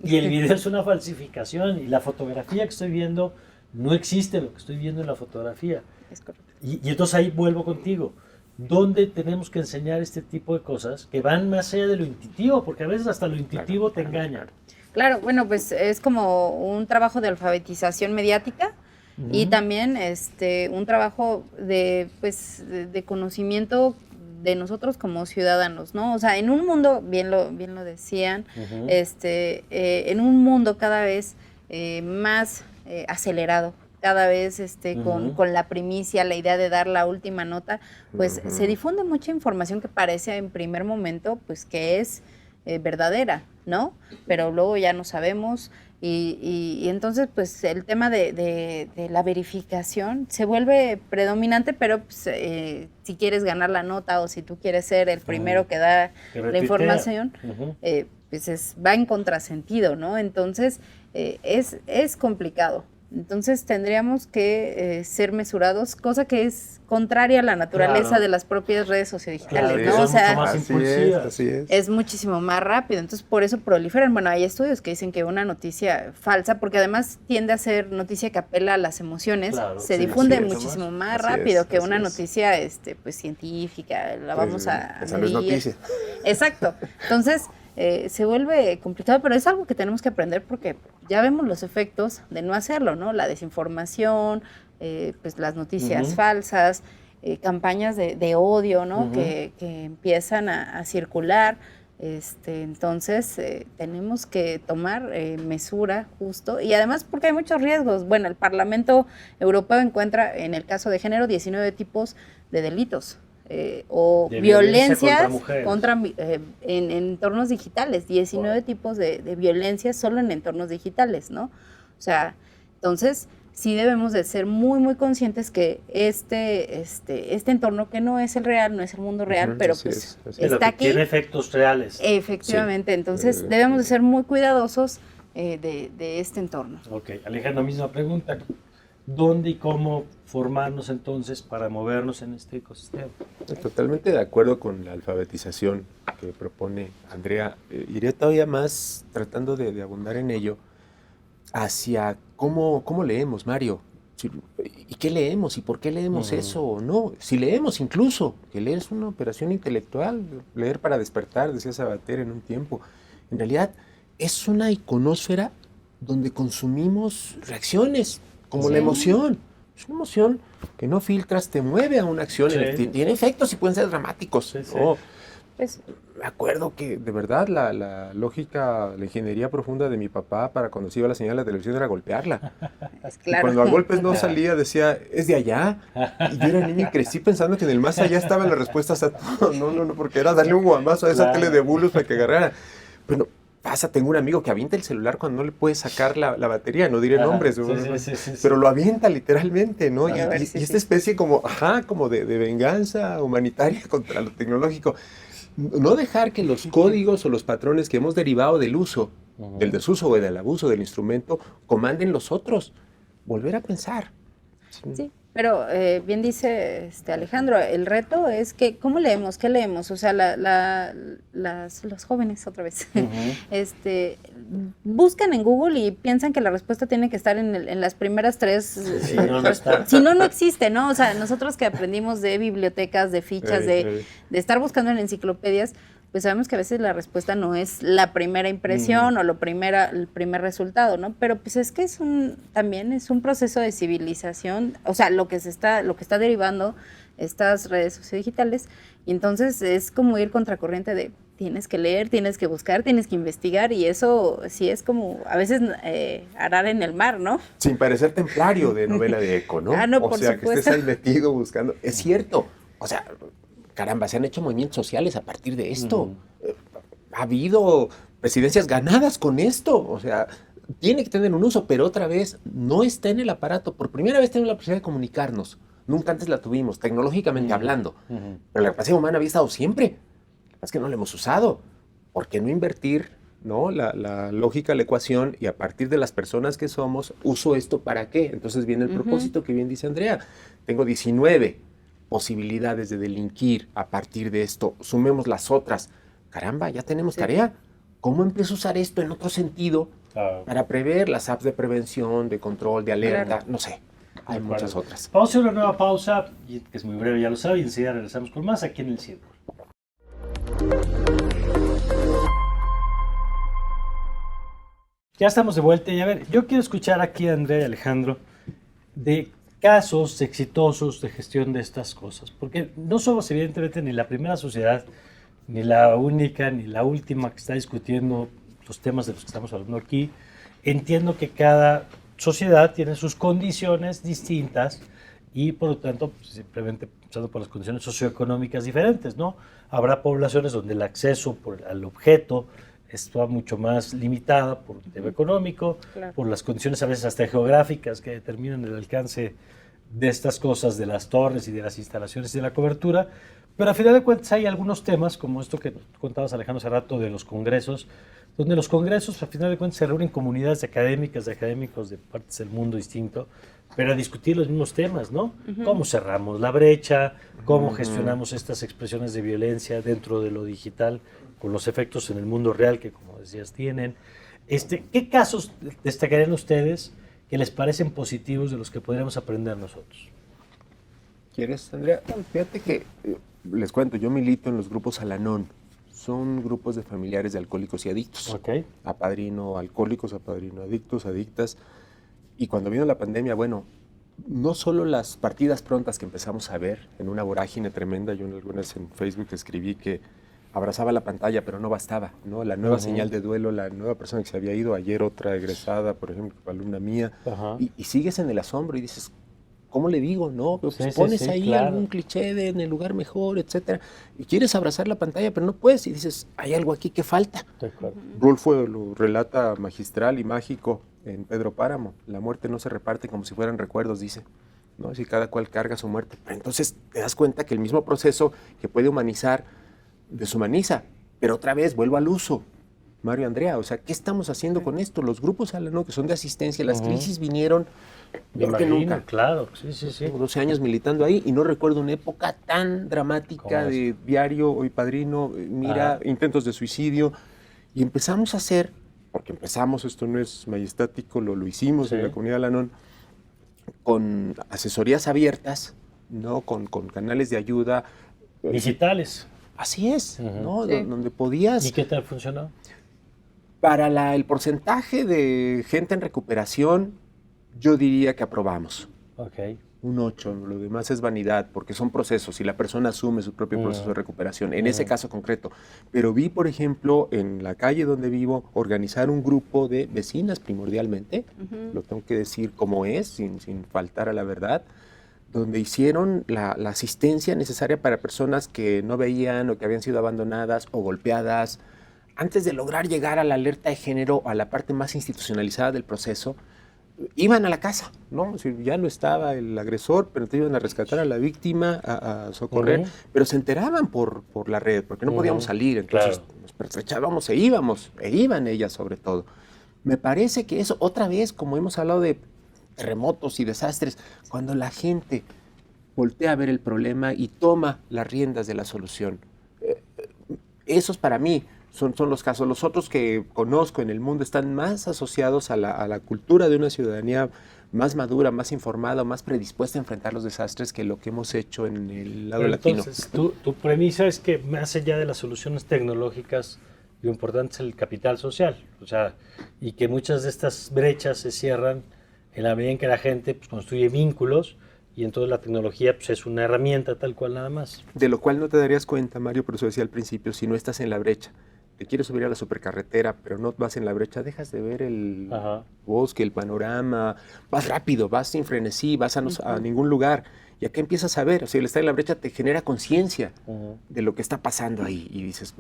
y el video es una falsificación y la fotografía que estoy viendo no existe lo que estoy viendo en la fotografía. Es correcto. Y entonces ahí vuelvo contigo. ¿Dónde tenemos que enseñar este tipo de cosas que van más allá de lo intuitivo? Porque a veces hasta lo intuitivo te engaña. Claro, bueno, pues es como un trabajo de alfabetización mediática y también un trabajo de conocimiento de nosotros como ciudadanos, ¿no? O sea, en un mundo, bien lo decían, en un mundo cada vez más acelerado, cada vez con la primicia, la idea de dar la última nota, pues se difunde mucha información que parece en primer momento pues que es verdadera, ¿no? Pero luego ya no sabemos y entonces pues el tema de la verificación se vuelve predominante, pero pues, si quieres ganar la nota o si tú quieres ser el primero que da Que la retuitea. información, pues va en contrasentido, ¿no? Entonces es complicado. Entonces tendríamos que ser mesurados, cosa que es contraria a la naturaleza Claro. de las propias redes sociodigitales, Claro, ¿no? son O sea, mucho más impulsivas. Así es. es muchísimo más rápido, entonces por eso proliferan. Bueno, hay estudios que dicen que una noticia falsa, porque además tiende a ser noticia que apela a las emociones, Claro, se sí, difunde así es. muchísimo más Así rápido es, que así una es. noticia pues científica, la vamos a Esa no es medir. noticia. Exacto. Entonces, se vuelve complicado, pero es algo que tenemos que aprender porque ya vemos los efectos de no hacerlo, ¿no? La desinformación, pues las noticias falsas, campañas de odio, ¿no? Que empiezan a circular. Entonces, tenemos que tomar mesura justo y además porque hay muchos riesgos. Bueno, el Parlamento Europeo encuentra en el caso de género 19 tipos de delitos. O De violencia violencias contra en entornos digitales, 19 tipos de violencias solo en entornos digitales, ¿no? O sea, entonces sí debemos de ser muy, muy conscientes que este entorno que no es el real, no es el mundo real, pero Así pues es, así es. Pero está que aquí. tiene efectos reales. Efectivamente, entonces debemos de ser muy cuidadosos de este entorno. Ok, Alejandra, misma pregunta. ¿Dónde y cómo formarnos entonces para movernos en este ecosistema? Totalmente de acuerdo con la alfabetización que propone Andrea. Iré todavía más tratando de abundar en ello hacia cómo leemos, Mario. ¿Y qué leemos? ¿Y por qué leemos eso o no? Si leemos incluso, que leer es una operación intelectual, leer para despertar, decía Sabater en un tiempo. En realidad es una iconósfera donde consumimos reacciones, como la emoción. Es una emoción que no filtras, te mueve a una acción. Sí. Tiene efectos y pueden ser dramáticos. Sí, sí. ¿No? Pues, Me acuerdo que de verdad la lógica, la ingeniería profunda de mi papá para cuando se iba la señal de la televisión era golpearla. es Y claro. cuando a golpes no salía, decía, ¿es de allá? Y yo era niño y crecí pensando que en el más allá estaban las respuestas a todo. No, porque era darle un guamazo a esa Claro. tele de bulos para que agarrara. Bueno, pasa, tengo un amigo que avienta el celular cuando no le puede sacar la batería, no diré Ajá, nombres, sí. pero lo avienta literalmente, ¿no? A ver, Y sí, esta sí. especie como de venganza humanitaria contra lo tecnológico. No dejar que los códigos o los patrones que hemos derivado del uso, del desuso o del abuso del instrumento, comanden los otros. Volver a pensar. Sí, pero bien dice Alejandro, el reto es que, ¿cómo leemos? ¿Qué leemos? O sea, los jóvenes, otra vez, buscan en Google y piensan que la respuesta tiene que estar en las primeras tres. Si no, no está. Si no, no existe, ¿no? O sea, nosotros que aprendimos de bibliotecas, de fichas, de estar buscando en enciclopedias, pues sabemos que a veces la respuesta no es la primera impresión o el primer resultado, ¿no? Pero pues es que también es un proceso de civilización, o sea, lo que está derivando estas redes sociodigitales, y entonces es como ir contracorriente de tienes que leer, tienes que buscar, tienes que investigar, y eso sí es como a veces arar en el mar, ¿no? Sin parecer templario de novela de Eco, ¿no? Ah, no, o por sea, supuesto. que estés ahí metido buscando. Es cierto. O sea, caramba, se han hecho movimientos sociales a partir de esto. Ha habido presidencias ganadas con esto. O sea, tiene que tener un uso, pero otra vez no está en el aparato. Por primera vez tenemos la posibilidad de comunicarnos. Nunca antes la tuvimos, tecnológicamente hablando. Pero la capacidad humana había estado siempre. Es que no la hemos usado. ¿Por qué no invertir, ¿no? La lógica, la ecuación, y a partir de las personas que somos, uso esto para qué? Entonces viene el propósito que bien dice Andrea. Tengo 19 posibilidades de delinquir a partir de esto. Sumemos las otras. Caramba, ya tenemos tarea. ¿Cómo empiezo a usar esto en otro sentido para prever las apps de prevención, de control, de alerta? No sé. Hay muchas otras. Vamos a hacer una nueva pausa, que es muy breve, ya lo saben, y enseguida regresamos con más aquí en El Círculo. Ya estamos de vuelta y a ver, yo quiero escuchar aquí a Andrea y Alejandro de casos exitosos de gestión de estas cosas, porque no somos evidentemente ni la primera sociedad, ni la única, ni la última que está discutiendo los temas de los que estamos hablando aquí. Entiendo que cada sociedad tiene sus condiciones distintas y por lo tanto, pues, simplemente pensando por las condiciones socioeconómicas diferentes, ¿no? Habrá poblaciones donde el acceso al objeto está mucho más limitada por el tema económico, Claro. por las condiciones a veces hasta geográficas que determinan el alcance de estas cosas, de las torres y de las instalaciones y de la cobertura, pero a final de cuentas hay algunos temas, como esto que contabas, Alejandro, hace rato, de los congresos, donde los congresos a final de cuentas se reúnen comunidades académicas, de académicos de partes del mundo distinto, pero a discutir los mismos temas, ¿no? Cómo cerramos la brecha, cómo gestionamos estas expresiones de violencia dentro de lo digital, con los efectos en el mundo real que, como decías, tienen. ¿Qué casos destacarían ustedes que les parecen positivos de los que podríamos aprender nosotros? ¿Quieres, Andrea? Fíjate que, les cuento, yo milito en los grupos Al-Anon. Son grupos de familiares de alcohólicos y adictos. Ok. Apadrino alcohólicos, apadrino adictos, adictas. Y cuando vino la pandemia, bueno, no solo las partidas prontas que empezamos a ver en una vorágine tremenda, yo en algunas en Facebook escribí que abrazaba la pantalla, pero no bastaba, ¿no? La nueva señal de duelo, la nueva persona que se había ido, ayer otra egresada, por ejemplo, alumna mía, y sigues en el asombro y dices, ¿cómo le digo? No, pero pues pones ahí claro. algún cliché de en el lugar mejor, etcétera, y quieres abrazar la pantalla, pero no puedes, y dices, hay algo aquí que falta. De acuerdo. Rulfo lo relata magistral y mágico en Pedro Páramo. La muerte no se reparte como si fueran recuerdos, dice, ¿no? Si cada cual carga su muerte. Pero entonces te das cuenta que el mismo proceso que puede humanizar, deshumaniza. Pero otra vez, vuelvo al uso. Mario, Andrea, o sea, ¿qué estamos haciendo con esto? Los grupos Al-Anon, que son de asistencia, las crisis vinieron peor que nunca. Claro, sí. Tengo 12 años militando ahí y no recuerdo una época tan dramática de diario, hoy padrino, mira, intentos de suicidio. Y empezamos a hacer, porque empezamos, esto no es majestático, lo hicimos en la comunidad Al-Anon, con asesorías abiertas, ¿no? Con canales de ayuda. Digitales. Así es, ¿no? Sí. Donde podías... ¿Y qué tal funcionó? Para el porcentaje de gente en recuperación, yo diría que aprobamos. Ok. un 8, lo demás es vanidad, porque son procesos y la persona asume su propio proceso de recuperación, en ese caso concreto. Pero vi, por ejemplo, en la calle donde vivo, organizar un grupo de vecinas primordialmente, lo tengo que decir como es, sin faltar a la verdad, donde hicieron la asistencia necesaria para personas que no veían o que habían sido abandonadas o golpeadas. Antes de lograr llegar a la alerta de género, a la parte más institucionalizada del proceso, iban a la casa, ¿no? Es decir, ya no estaba el agresor, pero te iban a rescatar a la víctima, a socorrer, pero se enteraban por la red, porque no podíamos salir, entonces nos pertrechábamos e iban ellas sobre todo. Me parece que eso, otra vez, como hemos hablado de terremotos y desastres, cuando la gente voltea a ver el problema y toma las riendas de la solución, esos para mí son los casos. Los otros que conozco en el mundo están más asociados a la cultura de una ciudadanía más madura, más informada, más predispuesta a enfrentar los desastres que lo que hemos hecho en el lado latino. Entonces, tu premisa es que más allá de las soluciones tecnológicas, lo importante es el capital social, o sea, y que muchas de estas brechas se cierran en la medida en que la gente pues, construye vínculos, y entonces la tecnología pues, es una herramienta tal cual nada más. De lo cual no te darías cuenta, Mario, por eso decía al principio, si no estás en la brecha. Te quieres subir a la supercarretera, pero no vas en la brecha, dejas de ver el bosque, el panorama, vas rápido, vas sin frenesí, vas a ningún lugar, y acá empiezas a ver, o sea, el estar en la brecha te genera conciencia de lo que está pasando ahí, y dices,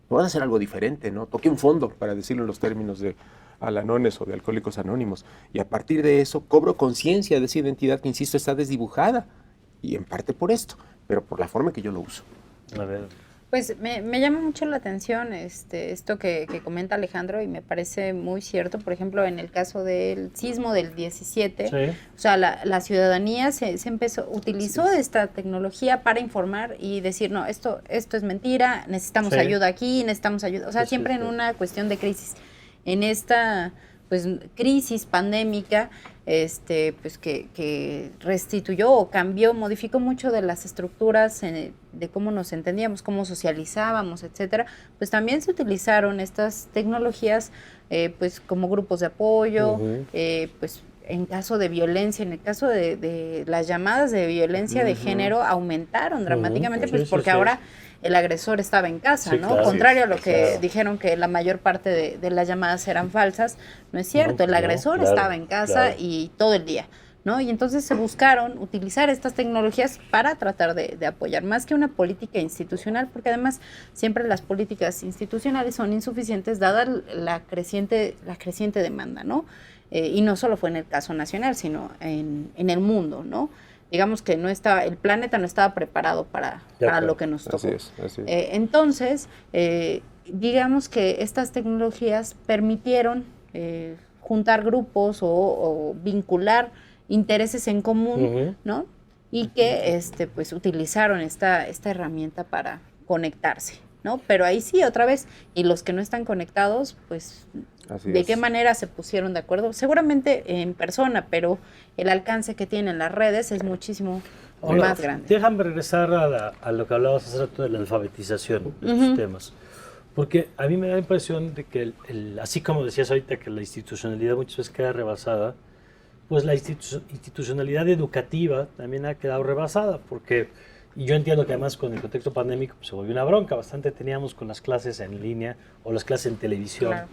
puedo hacer algo diferente, ¿no? Toqué un fondo, para decirlo en los términos de Alanones o de Alcohólicos Anónimos, y a partir de eso cobro conciencia de esa identidad que, insisto, está desdibujada, y en parte por esto, pero por la forma en que yo lo uso. A ver. Pues me llama mucho la atención esto que comenta Alejandro y me parece muy cierto. Por ejemplo, en el caso del sismo del 17, o sea, la ciudadanía se utilizó esta tecnología para informar y decir, no, esto es mentira, necesitamos ayuda aquí, necesitamos ayuda. O sea, siempre en una cuestión de crisis. En esta pues crisis pandémica, pues que restituyó o cambió, modificó mucho de las estructuras de cómo nos entendíamos, cómo socializábamos, etcétera, pues también se utilizaron estas tecnologías pues como grupos de apoyo, pues en caso de violencia, en el caso de las llamadas de violencia de género aumentaron dramáticamente, pues porque ahora el agresor estaba en casa, ¿no? Claro, contrario a lo que dijeron que la mayor parte de las llamadas eran falsas, no es cierto, el agresor estaba en casa y todo el día, ¿no? Y entonces se buscaron utilizar estas tecnologías para tratar de apoyar, más que una política institucional, porque además siempre las políticas institucionales son insuficientes dada la creciente demanda, ¿no? Y no solo fue en el caso nacional, sino en el mundo, ¿no? Digamos que el planeta no estaba preparado para lo que nos tocó. Así es. Entonces, digamos que estas tecnologías permitieron juntar grupos o vincular intereses en común, ¿no? Y que pues utilizaron esta herramienta para conectarse, ¿no? Pero ahí sí, otra vez, y los que no están conectados, pues, ¿de qué manera se pusieron de acuerdo? Seguramente en persona, pero el alcance que tienen las redes es muchísimo más grande. Déjame regresar a lo que hablabas hace rato de la alfabetización de estos temas, porque a mí me da la impresión de que, así como decías ahorita que la institucionalidad muchas veces queda rebasada, pues la institucionalidad educativa también ha quedado rebasada, porque... Y yo entiendo que además con el contexto pandémico pues, se volvió una bronca, bastante teníamos con las clases en línea o las clases en televisión. Claro.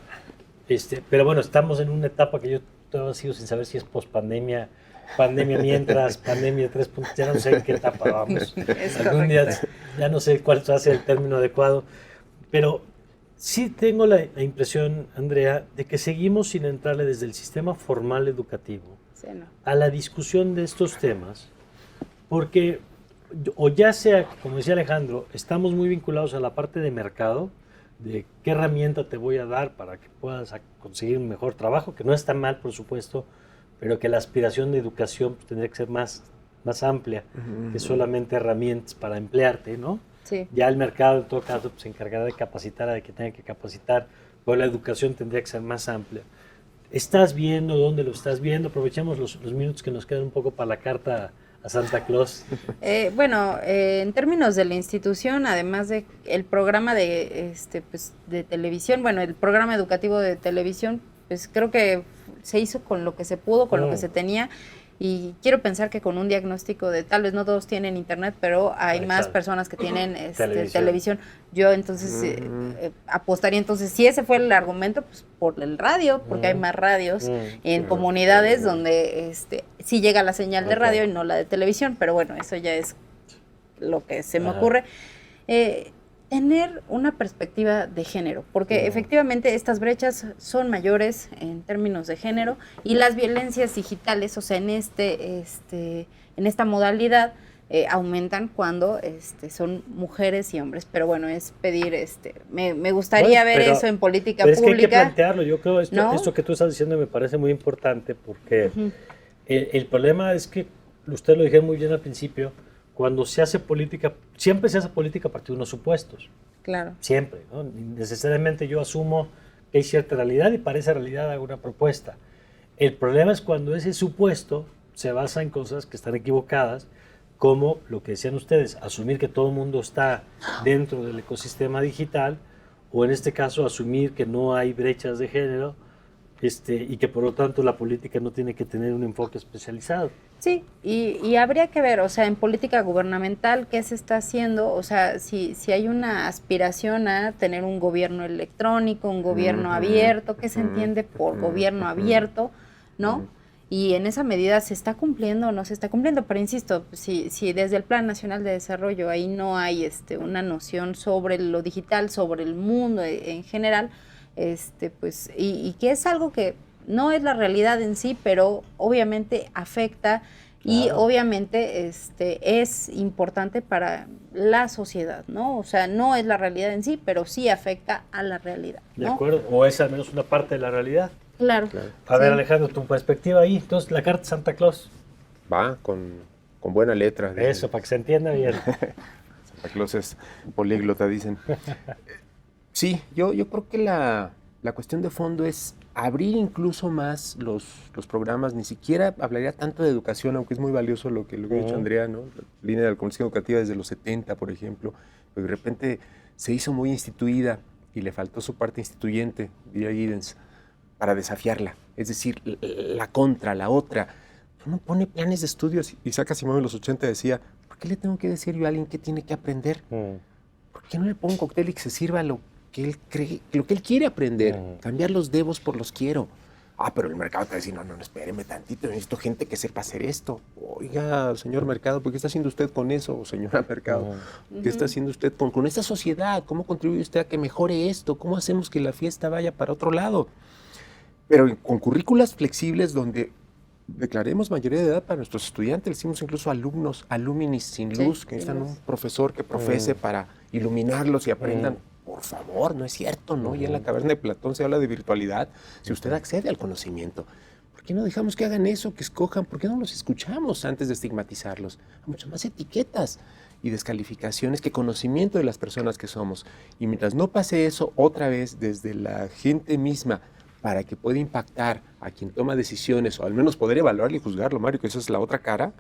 Pero bueno, estamos en una etapa que yo todavía sigo sin saber si es post-pandemia, pandemia mientras, pandemia 3.0, ya no sé en qué etapa vamos. Algún día ya no sé cuál va a ser el término adecuado, pero sí tengo la impresión, Andrea, de que seguimos sin entrarle desde el sistema formal educativo a la discusión de estos temas, porque... O ya sea, como decía Alejandro, estamos muy vinculados a la parte de mercado, de qué herramienta te voy a dar para que puedas conseguir un mejor trabajo, que no está mal, por supuesto, pero que la aspiración de educación pues, tendría que ser más amplia que solamente herramientas para emplearte, ¿no? Sí. Ya el mercado, en todo caso, pues, se encargará de capacitar a que tenga que capacitar, pero la educación tendría que ser más amplia. ¿Estás viendo dónde lo estás viendo? Aprovechemos los minutos que nos quedan un poco para la carta a Santa Claus. En términos de la institución, además de el programa de televisión, el programa educativo de televisión, pues creo que se hizo con lo que se pudo, con lo que se tenía, Y quiero pensar que con un diagnóstico de tal vez no todos tienen internet, pero hay más Exacto. personas que tienen Televisión. televisión. Yo entonces apostaría, entonces, si ese fue el argumento, pues por el radio, porque hay más radios en comunidades donde sí llega la señal de radio y no la de televisión, pero bueno, eso ya es lo que se me ocurre. Tener una perspectiva de género, porque efectivamente estas brechas son mayores en términos de género y las violencias digitales, o sea, en esta modalidad aumentan cuando son mujeres y hombres, pero bueno, es pedir, me gustaría ver eso en política pero pública. Es que hay que plantearlo, yo creo ¿no? esto que tú estás diciendo me parece muy importante porque el problema es que, usted lo dije muy bien al principio, cuando se hace política, siempre se hace política a partir de unos supuestos. Claro. Siempre, ¿no? Necesariamente yo asumo que hay cierta realidad y para esa realidad hago una propuesta. El problema es cuando ese supuesto se basa en cosas que están equivocadas, como lo que decían ustedes, asumir que todo el mundo está dentro del ecosistema digital, o en este caso asumir que no hay brechas de género, y que por lo tanto la política no tiene que tener un enfoque especializado. Sí, y habría que ver, o sea, en política gubernamental, ¿qué se está haciendo? O sea, si hay una aspiración a tener un gobierno electrónico, un gobierno abierto, ¿qué se entiende por gobierno abierto? ¿No? Y en esa medida se está cumpliendo o no se está cumpliendo, pero insisto, si desde el Plan Nacional de Desarrollo ahí no hay una noción sobre lo digital, sobre el mundo en general, pues, y que es algo que no es la realidad en sí, pero obviamente afecta y obviamente es importante para la sociedad, ¿no? O sea, no es la realidad en sí, pero sí afecta a la realidad, ¿no? De acuerdo, o es al menos una parte de la realidad. Claro. A ver, Alejandro, tu perspectiva ahí. Entonces, la carta de Santa Claus. Va con buena letra. Eso, para que se entienda bien. Santa Claus es políglota, dicen. Sí, yo creo que la cuestión de fondo es abrir incluso más los programas. Ni siquiera hablaría tanto de educación, aunque es muy valioso lo que ha dicho Andrea, ¿no? La línea de la comunicación educativa desde los 70, por ejemplo, pero de repente se hizo muy instituida y le faltó su parte instituyente, diría Giddens, para desafiarla. Es decir, la contra, la otra. Uno pone planes de estudios. Isaac Asimov en los 80 decía, ¿por qué le tengo que decir yo a alguien qué tiene que aprender? ¿Por qué no le pongo un cóctel y que se sirva lo que él cree, lo que él quiere aprender? Cambiar los debos por los quiero. Pero el mercado te va a decir, no, espéreme tantito, necesito gente que sepa hacer esto. Oiga, señor mercado, ¿por qué está haciendo usted con eso? O señora mercado, ¿qué está haciendo usted con esta sociedad? ¿Cómo contribuye usted a que mejore esto? ¿Cómo hacemos que la fiesta vaya para otro lado? Pero con currículas flexibles donde declaremos mayoría de edad para nuestros estudiantes, le decimos incluso alumnos, alumnis sin luz, que necesitan un profesor que profese para iluminarlos y aprendan. Por favor, no es cierto, ¿no? Ya en la caverna de Platón se habla de virtualidad. Si usted accede al conocimiento, ¿por qué no dejamos que hagan eso, que escojan? ¿Por qué no los escuchamos antes de estigmatizarlos? Hay muchas más etiquetas y descalificaciones que conocimiento de las personas que somos. Y mientras no pase eso otra vez desde la gente misma, para que pueda impactar a quien toma decisiones, o al menos poder evaluarlo y juzgarlo, Mario, que esa es la otra cara,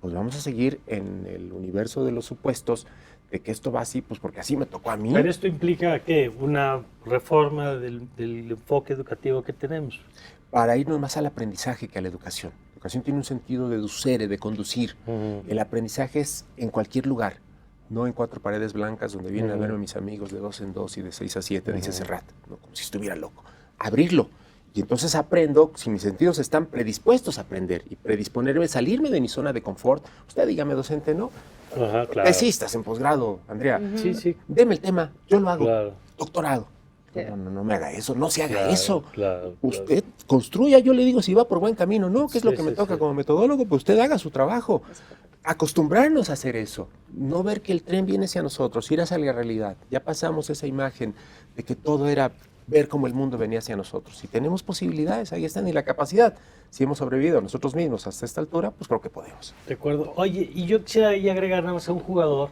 pues vamos a seguir en el universo de los supuestos de que esto va así, pues porque así me tocó a mí. Pero esto implica, ¿qué? Una reforma del enfoque educativo que tenemos. Para irnos más al aprendizaje que a la educación. La educación tiene un sentido de ducere, de conducir. El aprendizaje es en cualquier lugar, no en 4 paredes blancas donde vienen a verme mis amigos de 2 en 2 y de 6 a 7, dice Serrat, ¿no? Como si estuviera loco. Abrirlo. Y entonces aprendo, si mis sentidos están predispuestos a aprender y predisponerme, salirme de mi zona de confort. Usted dígame, docente, ¿no? Ajá, claro. Tesistas en posgrado, Andrea. Sí. Deme el tema, yo lo hago. Claro. Doctorado. No me haga eso, no se haga eso. Claro. Usted construya, yo le digo si va por buen camino, ¿no? ¿Qué es lo que me toca como metodólogo? Pues usted haga su trabajo. Acostumbrarnos a hacer eso. No ver que el tren viene hacia nosotros, ir hacia la realidad. Ya pasamos esa imagen de que todo era ver cómo el mundo venía hacia nosotros. Si tenemos posibilidades, ahí están, y la capacidad. Si hemos sobrevivido a nosotros mismos hasta esta altura, pues creo que podemos. De acuerdo. Oye, y yo quisiera ahí agregar nada más a un jugador,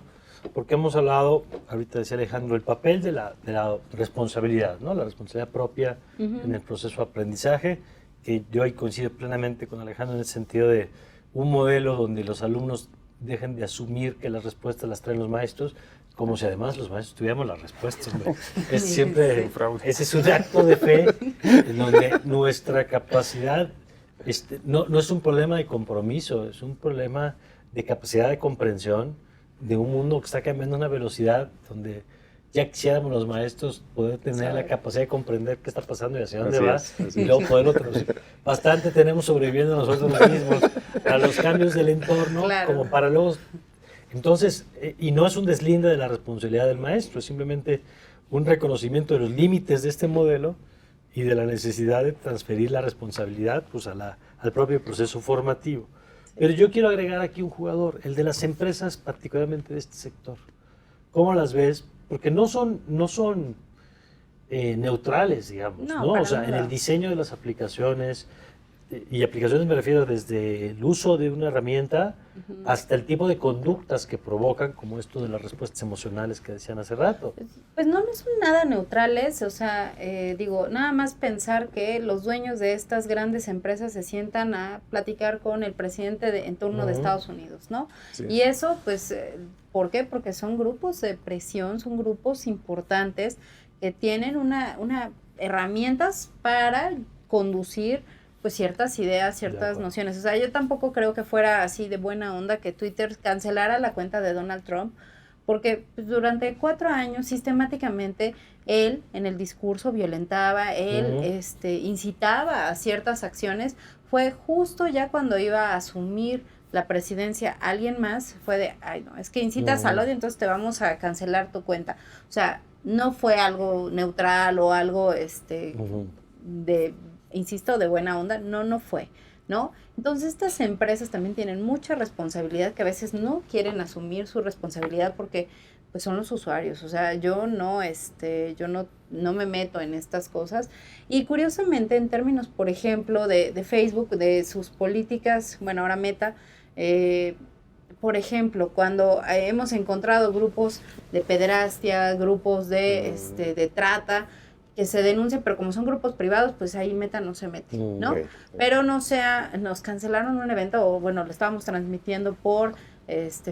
porque hemos hablado, ahorita decía Alejandro, el papel de la responsabilidad, ¿no? La responsabilidad propia en el proceso de aprendizaje, que yo ahí coincido plenamente con Alejandro en el sentido de un modelo donde los alumnos dejen de asumir que las respuestas las traen los maestros, como si además los maestros tuviéramos las respuestas, ¿no? Es siempre, ese es un acto de fe en donde nuestra capacidad No es un problema de compromiso, es un problema de capacidad de comprensión de un mundo que está cambiando a una velocidad donde ya quisiéramos los maestros poder tener la capacidad de comprender qué está pasando y hacia dónde va, y luego poder otros. Bastante tenemos sobreviviendo nosotros mismos a los cambios del entorno, como para luego. Entonces, y no es un deslinde de la responsabilidad del maestro, es simplemente un reconocimiento de los límites de este modelo y de la necesidad de transferir la responsabilidad pues, al propio proceso formativo. Pero yo quiero agregar aquí un jugador, el de las empresas, particularmente de este sector. ¿Cómo las ves? Porque no son neutrales, digamos, ¿no? O sea, en el diseño de las aplicaciones, y aplicaciones me refiero desde el uso de una herramienta hasta el tipo de conductas que provocan, como esto de las respuestas emocionales que decían hace rato. Pues no son nada neutrales, o sea, nada más pensar que los dueños de estas grandes empresas se sientan a platicar con el presidente en turno de Estados Unidos, ¿no? Sí. Y eso, pues, ¿por qué? Porque son grupos de presión, son grupos importantes que tienen una herramientas para conducir pues ciertas ideas, ciertas nociones. O sea, yo tampoco creo que fuera así de buena onda que Twitter cancelara la cuenta de Donald Trump, porque pues, durante 4 años sistemáticamente él en el discurso violentaba, él incitaba a ciertas acciones. Fue justo ya cuando iba a asumir la presidencia alguien más, fue de, ay no, es que incitas al odio, entonces te vamos a cancelar tu cuenta. O sea, no fue algo neutral o algo de insisto, de buena onda, no fue, ¿no? Entonces estas empresas también tienen mucha responsabilidad que a veces no quieren asumir su responsabilidad porque pues son los usuarios, o sea, yo no me meto en estas cosas. Y curiosamente en términos, por ejemplo, de Facebook, de sus políticas, bueno, ahora Meta, por ejemplo, cuando hemos encontrado grupos de pederastia, grupos de trata, que se denuncian, pero como son grupos privados, pues ahí Meta no se mete, ¿no? Pero nos cancelaron un evento, o bueno, lo estábamos transmitiendo por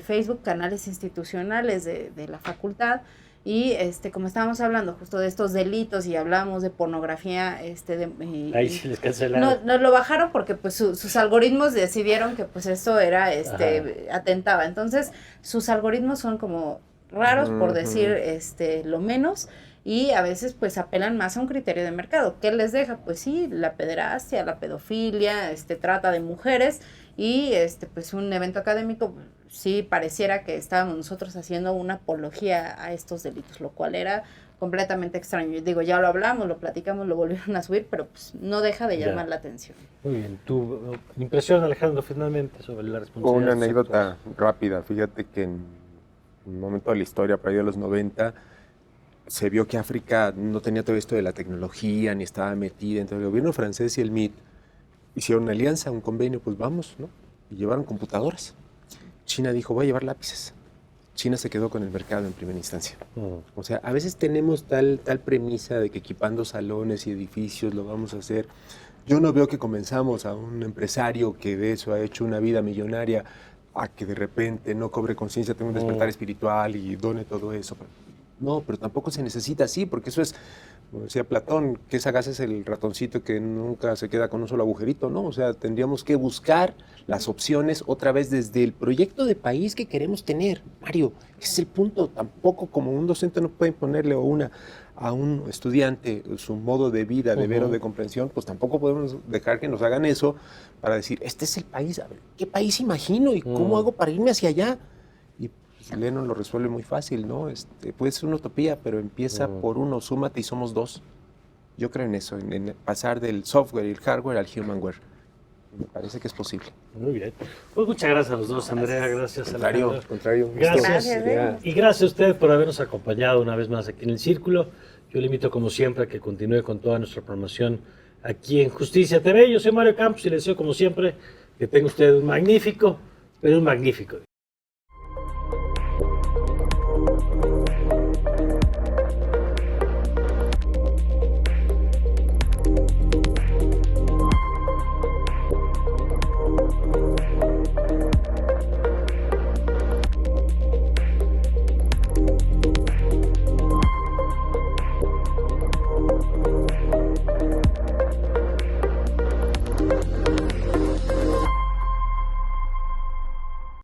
Facebook, canales institucionales de la facultad, y como estábamos hablando justo de estos delitos y hablamos de pornografía, ahí sí les cancelaron. Nos lo bajaron porque pues sus algoritmos decidieron que pues eso era, atentaba. Entonces, sus algoritmos son como raros, por decir lo menos, y a veces pues apelan más a un criterio de mercado. ¿Qué les deja? Pues sí, la pederastia, la pedofilia, trata de mujeres, y pues un evento académico, sí pareciera que estábamos nosotros haciendo una apología a estos delitos, lo cual era completamente extraño. Digo, ya lo hablamos, lo platicamos, lo volvieron a subir, pero pues no deja de llamar la atención. Muy bien. ¿Tu impresión, Alejandro, finalmente sobre la responsabilidad? Una anécdota rápida. Fíjate que en un momento de la historia, por ahí de los 90, se vio que África no tenía todo esto de la tecnología, ni estaba metida. Entonces el gobierno francés y el MIT hicieron una alianza, un convenio, pues vamos, ¿no? Y llevaron computadoras. China dijo, voy a llevar lápices. China se quedó con el mercado en primera instancia. O sea, a veces tenemos tal premisa de que equipando salones y edificios lo vamos a hacer. Yo no veo que comenzamos a un empresario que de eso ha hecho una vida millonaria a que de repente no cobre conciencia, tenga un despertar espiritual y done todo eso. No, pero tampoco se necesita así, porque eso es, como decía Platón, que sagaz es el ratoncito que nunca se queda con un solo agujerito, ¿no? O sea, tendríamos que buscar las opciones otra vez desde el proyecto de país que queremos tener, Mario. Ese es el punto. Tampoco como un docente no puede imponerle a un estudiante su modo de vida, de ver o de comprensión, pues tampoco podemos dejar que nos hagan eso para decir, este es el país, a ver, ¿qué país imagino y cómo hago para irme hacia allá? Lennon lo resuelve muy fácil, ¿no? Puede ser una utopía, pero empieza por uno, súmate y somos 2. Yo creo en eso, en pasar del software y el hardware al humanware. Me parece que es posible. Muy bien. Pues muchas gracias a los dos, Andrea. Gracias, Alejandro. Al contrario. Gracias. Y gracias a usted por habernos acompañado una vez más aquí en El Círculo. Yo le invito, como siempre, a que continúe con toda nuestra programación aquí en Justicia TV. Yo soy Mario Campos y le deseo, como siempre, que tenga usted un magnífico día.